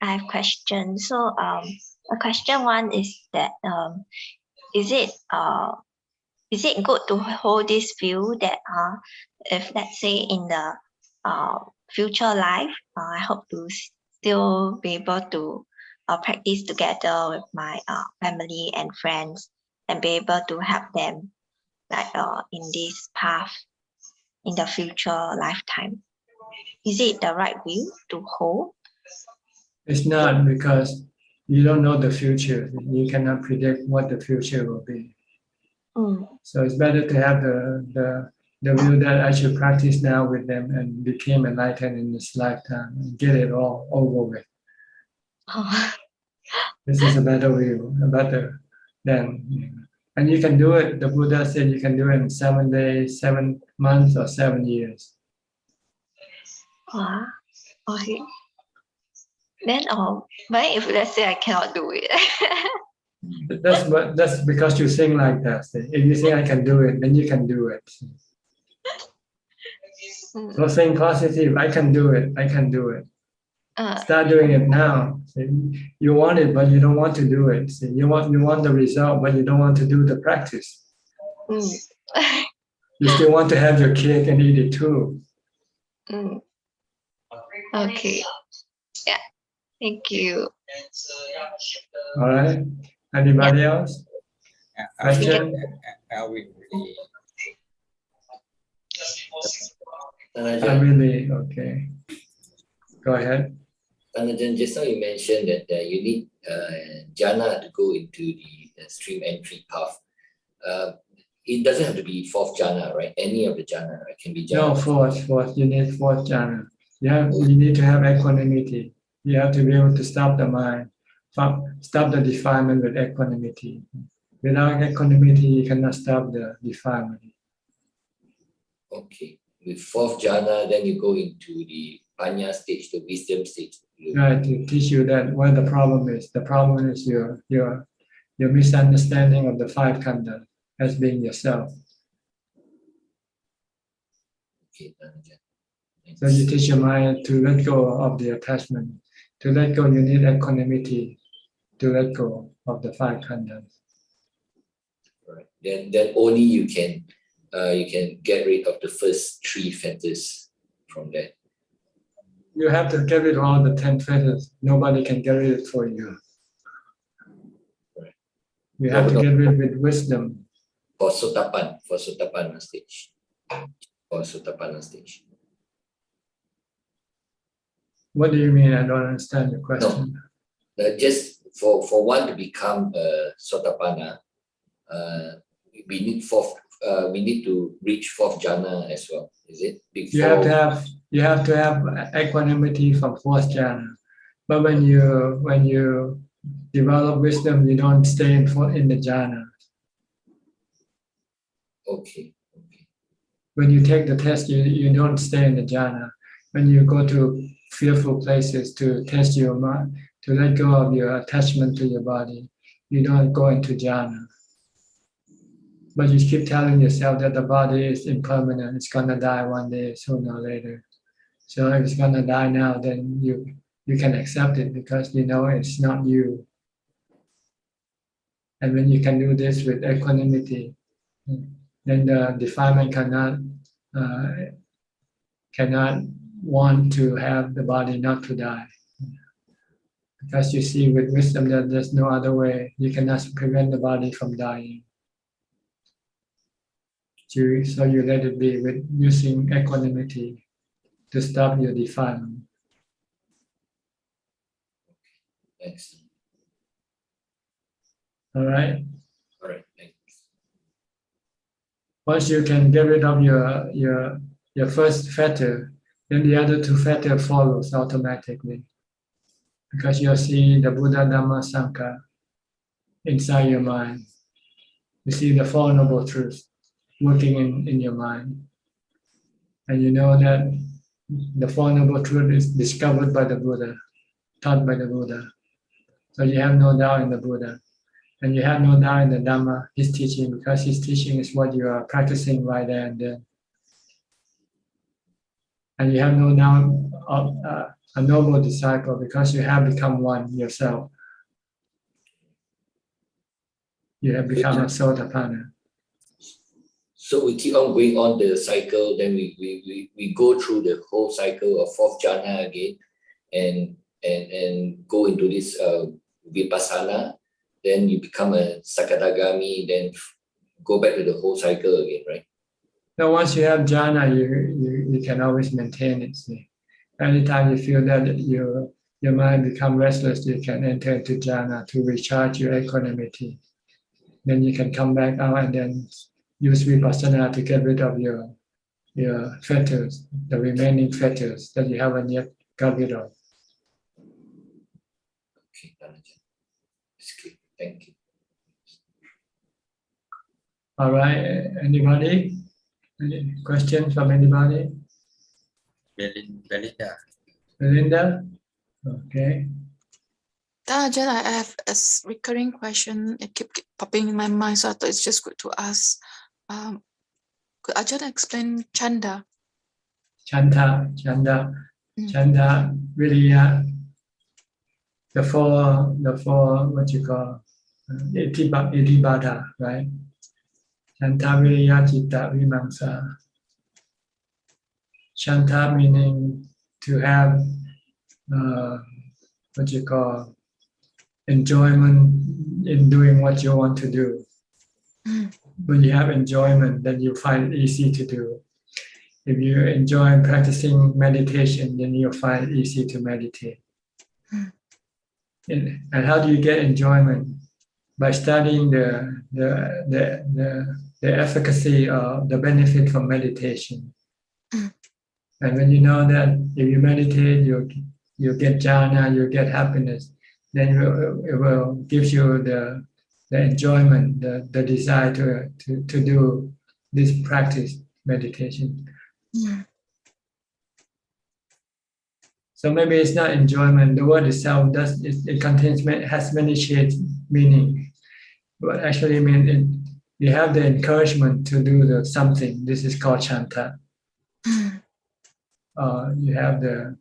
T: have questions. So a question one is that is it good to hold this view that if let's say in the future life, I hope to still be able to practice together with my family and friends and be able to help them like in this path in the future lifetime. Is it the right view to hold?
C: It's not, because you don't know the future. You cannot predict what the future will be. So it's better to have the view that I should practice now with them and become enlightened in this lifetime and get it all over with. This is a better view, better than, and you can do it. The Buddha said you can do it in 7 days, 7 months, or 7 years.
T: Okay. Then but if let's say I cannot do it.
C: That's because you think like that. If you think I can do it, then you can do it. So think positive. I can do it. I can do it. Start doing it now. You want it, but you don't want to do it. You want the result, but you don't want to do the practice. You still want to have your cake and eat it too.
T: Okay. Yeah. Thank you.
C: All right. Anybody else? Question? Really? Okay. Go ahead.
J: Tanajan, just now you mentioned that you need jhana to go into the stream entry path. It doesn't have to be fourth jhana, right? Any of the jhana, right? Can be jhana.
C: No, fourth. You need fourth jhana. You need to have equanimity. You have to be able to stop the mind, stop the defilement with equanimity. Without equanimity, you cannot stop the defilement.
J: Okay. With fourth jhana, then you go into the panya stage, the wisdom stage.
C: Right, to teach you that what the problem is. The problem is your misunderstanding of the five khandhas as being yourself.
J: Okay,
C: so you teach your mind to let go of the attachment. To let go, you need equanimity to let go of the five khandhas.
J: then only you can get rid of the first 3 fetters from that.
C: You have to get rid of all the 10 fetters. Nobody can get rid of it for you.
J: Right.
C: You have to get rid of it with wisdom.
J: For Sotapanna stage. For Sotapanna stage.
C: What do you mean? I don't understand your question.
J: No, just for one to become Sotapanna, we need to reach 4th jhana as well. Is it? Before
C: You have to have equanimity from 4th jhana. But when you develop wisdom, you don't stay in the jhana.
J: Okay.
C: When you take the test, you don't stay in the jhana. When you go to fearful places to test your mind, to let go of your attachment to your body, you don't go into jhana. But you keep telling yourself that the body is impermanent, it's gonna die one day, sooner or later. So if it's gonna die now, then you can accept it because you know it's not you. And when you can do this with equanimity, then the defilement cannot want to have the body not to die. Because you see with wisdom that there's no other way. You cannot prevent the body from dying. So you let it be with using equanimity to stop your defilement.
J: Excellent.
C: All right?
J: All right, thanks.
C: Once you can get rid of your first fetter, then the other 2 fetters follows automatically. Because you're seeing the Buddha, Dhamma, Sangha inside your mind. You see the Four Noble Truths working in your mind. And you know that the Four Noble Truths is discovered by the Buddha, taught by the Buddha. So you have no doubt in the Buddha. And you have no doubt in the Dhamma, his teaching, because his teaching is what you are practicing right there and then. And you have no doubt of a noble disciple because you have become one yourself. You have become a Sotapanna.
J: So we keep on going on the cycle, then we go through the whole cycle of 4th jhana again and go into this Vipassana, then you become a Sakadagami, then go back to the whole cycle again, right?
C: Now once you have jhana, you can always maintain it. See? Anytime you feel that your mind become restless, you can enter into jhana to recharge your equanimity. Then you can come back out and then use vipassana to get rid of your fetters, the remaining fetters that you haven't yet got rid of.
J: Okay, thank you.
C: All right, anybody? Any questions from anybody?
H: Belinda.
C: Belinda? Okay.
M: Ajahn, I have a recurring question. It keep popping in my mind, so I thought it's just good to ask. Could Ajahn explain Chanda?
C: Chanda, Viriya, the four, what you call, Itibada, right? Chanda, Viriya, Citta, Vimamsa. Chanta meaning to have, what you call, enjoyment in doing what you want to do. When you have enjoyment, then you find it easy to do. If you enjoy practicing meditation, then you'll find it easy to meditate. And how do you get enjoyment? By studying the efficacy or the benefit from meditation. And when you know that if you meditate, you get jhana, you get happiness, then it will give you the enjoyment, the desire to do this practice, meditation. So maybe it's not enjoyment. The word itself has many shades meaning, but actually mean you have the encouragement to do something. This is called chanta. You have the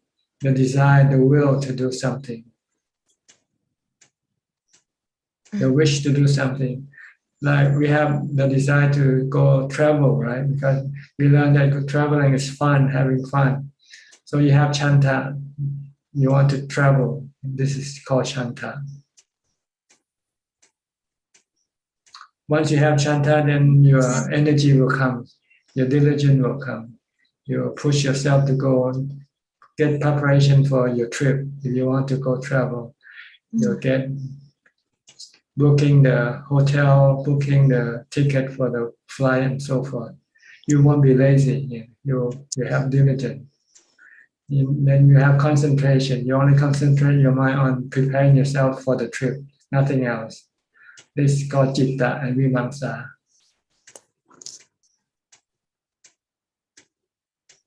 C: desire, the will to do something, the wish to do something. like we have the desire to go travel, right? Because we learn that traveling is fun, having fun. So you have chanta, you want to travel. This is called chanta. Once you have chanta, then your energy will come, your diligence will come. You push yourself to go get preparation for your trip. If you want to go travel, you'll get booking the hotel, booking the ticket for the flight and so forth. You won't be lazy. You have diligence. Then you have concentration. You only concentrate your mind on preparing yourself for the trip, nothing else. This is called citta and vimamsa.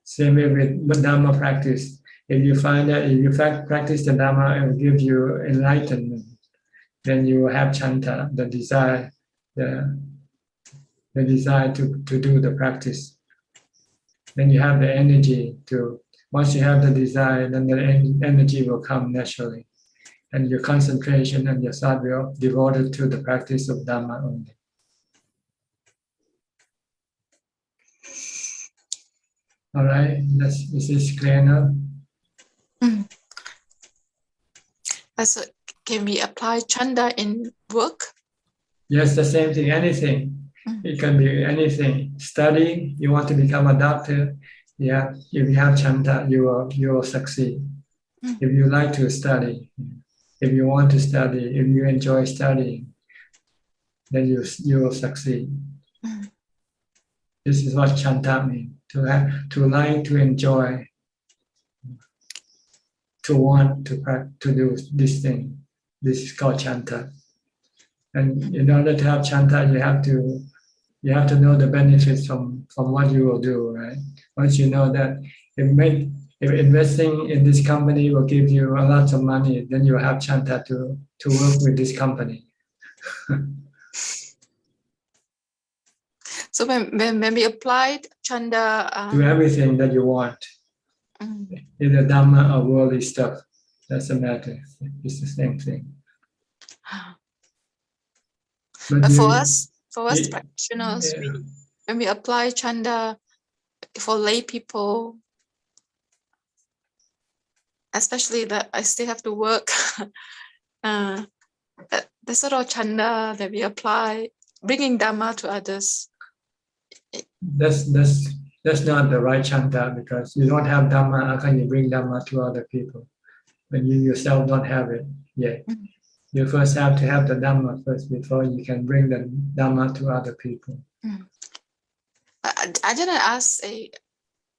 C: Same way with Dhamma practice. If you find that if you practice the Dhamma, it will give you enlightenment. Then you have chanta, the desire, the desire to do the practice. Then you have the energy to, once you have the desire, then the energy will come naturally. And your concentration and your thought will be devoted to the practice of Dhamma only. All right, this is clear now.
M: So can we apply chanda in work?
C: Yes, the same thing, anything. It can be anything. Study, you want to become a doctor, yeah, if you have chanta, you will succeed. If you like to study, if you want to study, if you enjoy studying, then you will succeed. This is what chanta means, to like, to enjoy, to want to do this thing. This is called chanta. And in order to have chanta, you have to know the benefits from what you will do, right? Once you know that if investing in this company will give you a lot of money, then you will have chanta to work with this company.
M: So when we applied chanda
C: to everything that you want, either Dhamma or worldly stuff, doesn't matter. It's the same thing.
M: But for us practitioners, when we apply chanda for lay people, especially that I still have to work, the sort of chanda that we apply, bringing Dhamma to others.
C: That's not the right chanta, because you don't have Dhamma. How can you bring Dhamma to other people when you yourself don't have it yet? You first have to have the Dhamma first before you can bring the Dhamma to other people.
M: I didn't ask.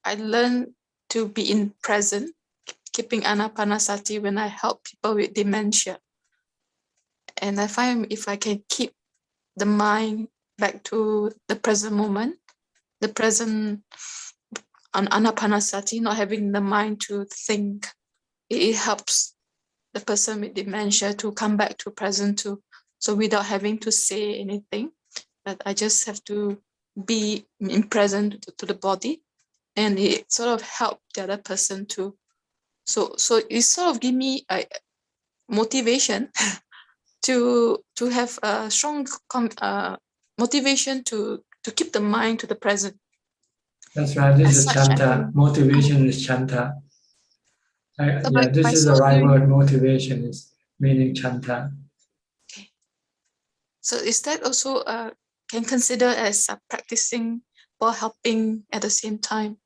M: I learned to be in present, keeping anapanasati when I help people with dementia. And I find if I can keep the mind back to the present moment, the present on anapanasati, not having the mind to think, it helps the person with dementia to come back to present too. So without having to say anything, but I just have to be in present to the body, and it sort of helped the other person too. So it sort of give me a motivation to have a strong motivation to keep the mind to the present.
C: That's right. This is chanta. Motivation is chanta. This is the right word. Motivation is meaning chanta.
M: Okay. So is that also can consider as practicing while helping at the same time?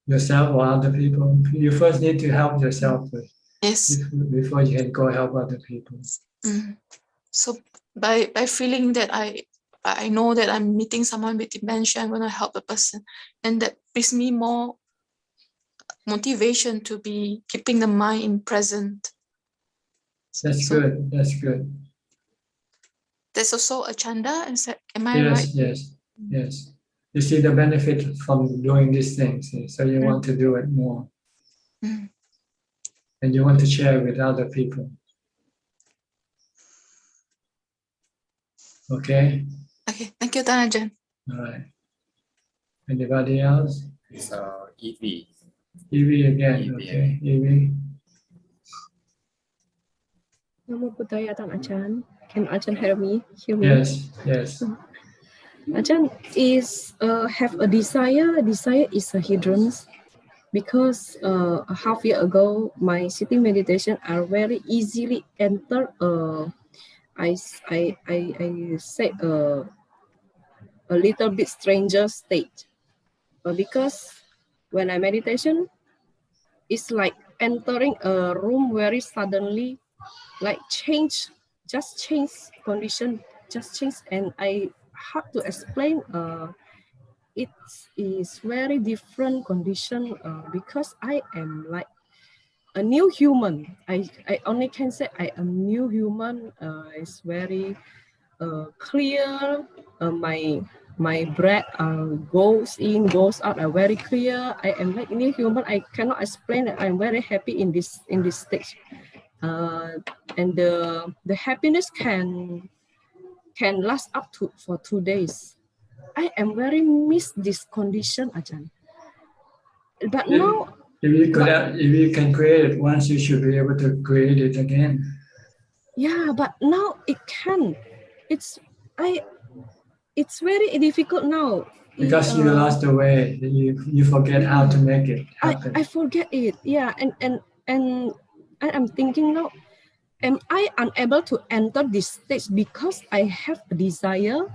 C: Yourself or other people. You first need to help yourself first.
M: Yes.
C: Before you can go help other people.
M: So by feeling that I know that I'm meeting someone with dementia, I'm going to help the person, and that gives me more motivation to be keeping the mind in present.
C: That's good. That's good.
M: There's also a chanda. Am I right?
C: Yes. You see the benefit from doing these things, so you want to do it more. And you want to share with other people. Okay?
M: Okay, thank you, Dhanajan.
C: All right. Anybody else?
H: It's EV.
C: EV again, okay. EV.
A: Namo Buddhaya, Ajahn. Can Ajahn hear me?
C: Yes, yes.
A: Ajahn, is have a desire. Desire is a hindrance because a half year ago, my sitting meditation are very easily enter. I say a little bit stranger state, because when I meditation, it's like entering a room very suddenly, like just change condition, just change, and I have to explain. It is very different condition because I am like a new human. I only can say I am new human. It's very clear. My breath goes in, goes out are very clear. I am like new human. I cannot explain that I'm very happy in this stage. And the happiness can last up to for 2 days. I am very miss this condition, Ajahn. But now,
C: If you can create it once, you should be able to create it again.
A: yeah, but now it can. It's very difficult now.
C: Because you lost the way, you forget how to make it happen.
A: I forget it. Yeah, and I am thinking now, am I unable to enter this stage because I have a desire,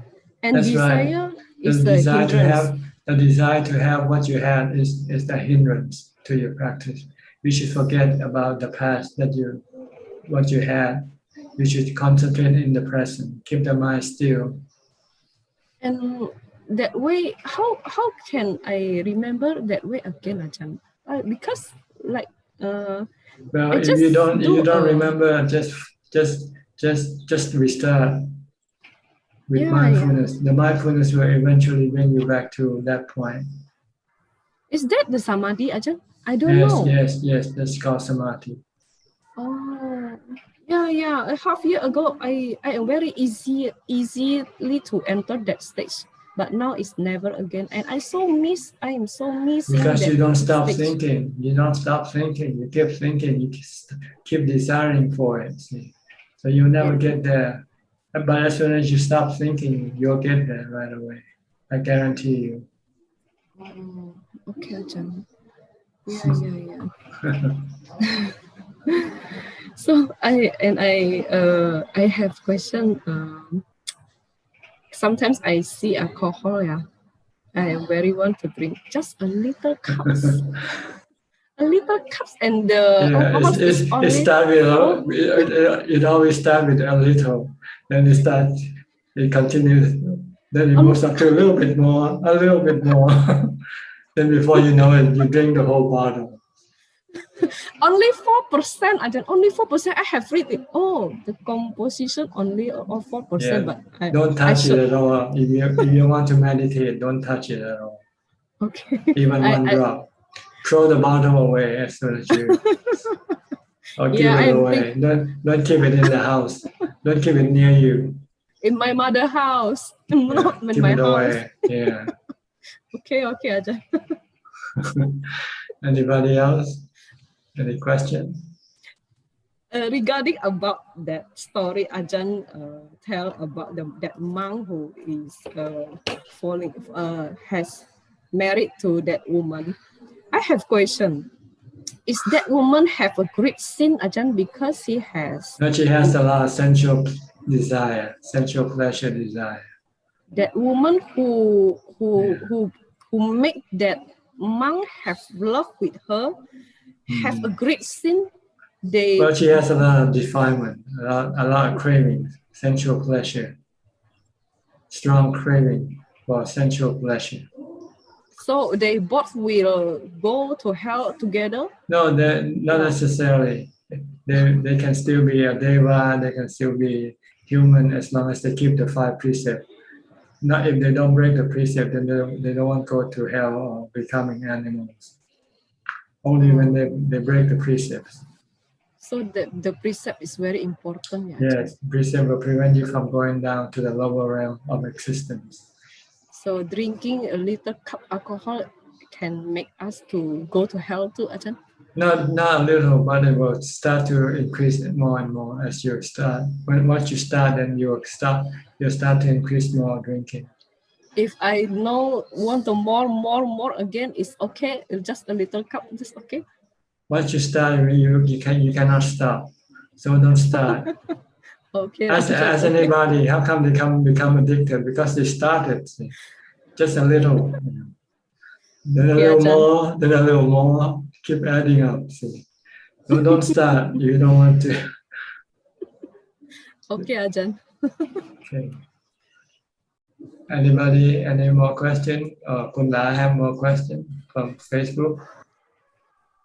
A: and
C: That's
A: desire
C: right.
A: is a hindrance.
C: The desire to have what you have is the hindrance to your practice. You should forget about the past what you had. You should concentrate in the present. Keep the mind still.
A: And that way, how can I remember that way again, Ajahn? Because like
C: Well,
A: I
C: if
A: just
C: you don't
A: do
C: remember, just restart with
A: yeah.
C: mindfulness. The mindfulness will eventually bring you back to that point.
A: Is that the samadhi, Ajahn? I don't know.
C: Yes. That's called samadhi.
A: Oh, yeah. A half year ago, I am very easily to enter that stage, but now it's never again. And I am so missing
C: Because
A: that
C: you don't stop
A: stage.
C: thinking. You don't stop thinking. You keep thinking. You keep desiring for it. See? So you'll never get there. But as soon as you stop thinking, you'll get there right away. I guarantee you.
A: Okay, Ajahn. Yeah. So I have question. Sometimes I see alcohol. Yeah, I very want to drink just a little cups. A little cups, and the alcohol is
C: It
A: only
C: start with
A: full.
C: it always start with a little, then it continues, then it moves up to a little bit more, then before you know it, you drink the whole bottle.
A: Only 4%. I don't only 4%. I have read it. Oh, the composition only of 4%. But
C: Don't touch it at all. If you want to meditate, don't touch it at all.
A: Okay.
C: Even one drop. Throw the bottle away as soon as you. Or give it away. Don't keep it in the house. Don't keep it near you.
A: In my mother's house, not in
C: Give
A: my
C: it
A: house.
C: away. Yeah.
A: Okay, Ajahn.
C: Anybody else? Any question?
A: Regarding about that story, Ajahn tell about that monk who is has married to that woman. I have question. Is that woman have a great sin, Ajahn, because she has?
C: No, she has a lot of sensual desire, sensual pleasure desire.
A: That woman who make that monk have love with her, have a great sin.
C: Well, she has a lot of defilement, a lot of cravings, sensual pleasure, strong craving for sensual pleasure.
A: So they both will go to hell together?
C: No, not necessarily. They can still be a deva, they can still be human as long as they keep the 5 precepts. Not if they don't break the precept, then they don't want to go to hell or becoming animals. Only when they break the precepts.
A: So the precept is very important. Yeah,
C: yes, precept will prevent you from going down to the lower realm of existence.
A: So drinking a little cup alcohol can make us to go to hell too, Ajahn?
C: Not a little, but it will start to increase more and more as you start. Once you start, then you start to increase more drinking.
A: If I know want to more again, it's okay. It's just a little cup, just okay.
C: Once you start, you cannot stop. So don't start.
A: Okay.
C: As anybody, how come they become addicted? Because they started just a little. Then a little more, then a little more. Keep adding up. See. So don't start. You don't want to.
A: Okay, Ajahn.
C: Okay. Anybody, any more question? Kunla have more question from Facebook?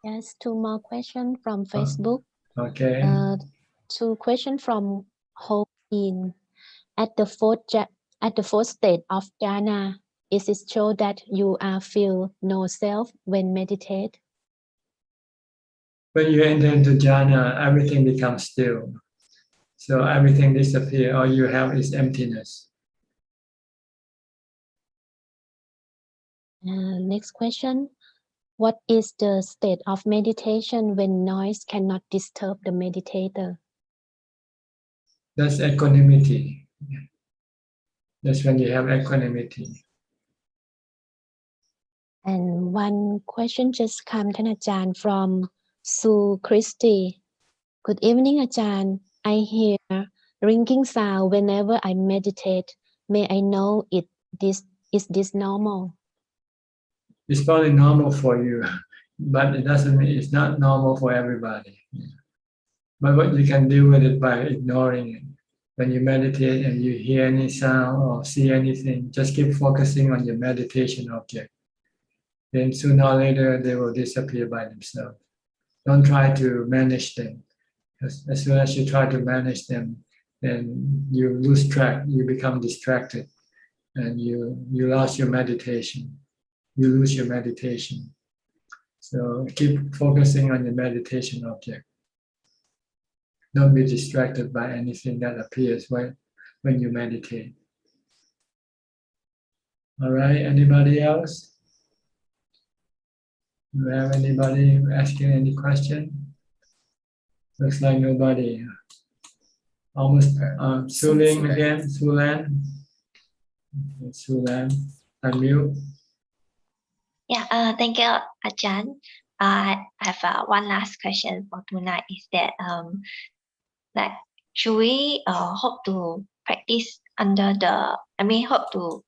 D: Yes, 2 more questions from Facebook.
C: Okay.
D: 2 questions from Hopin. At the fourth state of jhana, is it true that you feel no self when meditate?
C: When you enter into jhana, everything becomes still. So everything disappears. All you have is emptiness.
D: Next question. What is the state of meditation when noise cannot disturb the meditator?
C: That's equanimity. That's when you have equanimity.
D: And one question just come, Ajahn, from Sue Christie. Good evening, Ajahn. I hear ringing sound whenever I meditate. May I know is this normal?
C: It's probably normal for you, but it doesn't mean it's not normal for everybody. But what you can deal with it by ignoring it. When you meditate and you hear any sound or see anything, just keep focusing on your meditation object. Then sooner or later they will disappear by themselves. Don't try to manage them. As soon as you try to manage them, then you lose track, you become distracted, and you lost your meditation. You lose your meditation. So keep focusing on your meditation object. Don't be distracted by anything that appears when you meditate. All right, anybody else? Do you have anybody asking any question? Looks like nobody. Almost Suling again, Sulan. Sulan, unmute.
T: Yeah, thank you, Ajahn. I have one last question for tonight is that like should we hope to practice hope to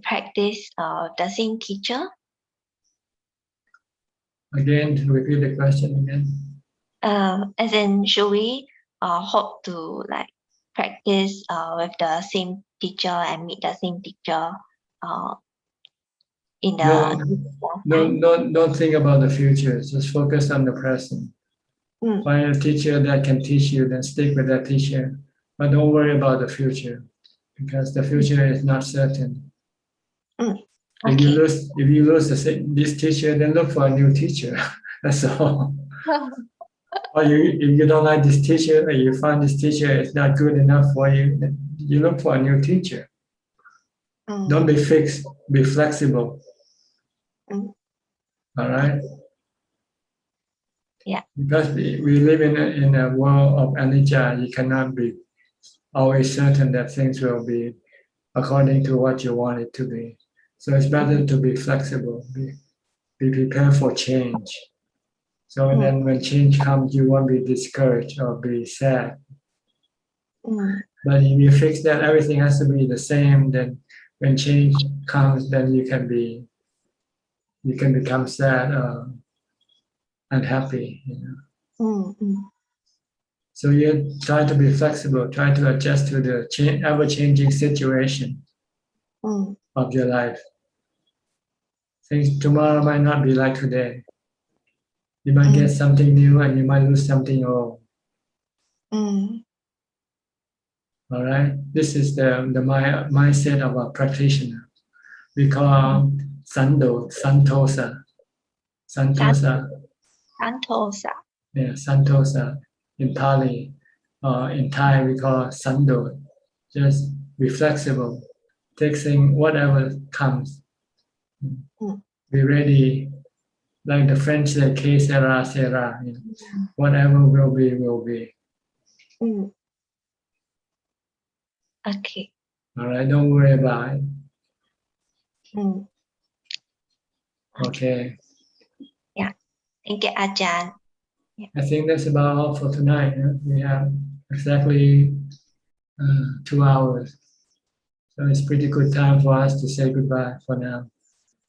T: practice the same teacher?
C: Again, to repeat the question again.
T: As in, should we hope to like practice with the same teacher and meet the same teacher in the
C: Don't think about the future. Just focus on the present. Find a teacher that can teach you, then stick with that teacher. But don't worry about the future, because the future is not certain. If you lose this teacher, then look for a new teacher. That's all. Or if you don't like this teacher, or you find this teacher is not good enough for you, then you look for a new teacher. Don't be fixed. Be flexible. All right.
T: Yeah.
C: Because we live in a world of anicca, you cannot be always certain that things will be according to what you want it to be. So it's better to be flexible, be prepared for change. So then when change comes, you won't be discouraged or be sad. But if you fix that everything has to be the same, then when change comes, then you can become sad or unhappy. So you try to be flexible, try to adjust to the ever-changing situation of your life. Things tomorrow might not be like today. You might get something new and you might lose something old. All right. This is the mindset of a practitioner. We call santosa. Santosa. Yeah, santosa. In Pali, in Thai we call sando. Just be flexible. Take things whatever comes. Be ready like the French say, que sera, sera. You know, whatever will be, will be.
T: Okay.
C: All right, don't worry about it. Okay.
T: Yeah. Thank you, Ajahn.
C: I think that's about all for tonight. We have exactly 2 hours. So it's pretty good time for us to say goodbye for now.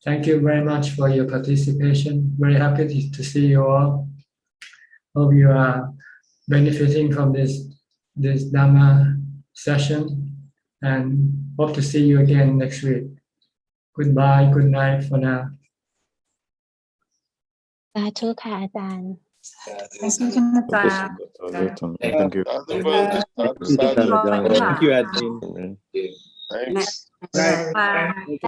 C: Thank you very much for your participation. Very happy to see you all. Hope you are benefiting from this Dhamma session and hope to see you again next week. Goodbye, good night for now.
D: สาธุค่ะอาจารย์
I: Thank you ท่านอาจารย์
F: Thank you.
I: Thank you, Ajahn.
F: Thanks.
I: Bye.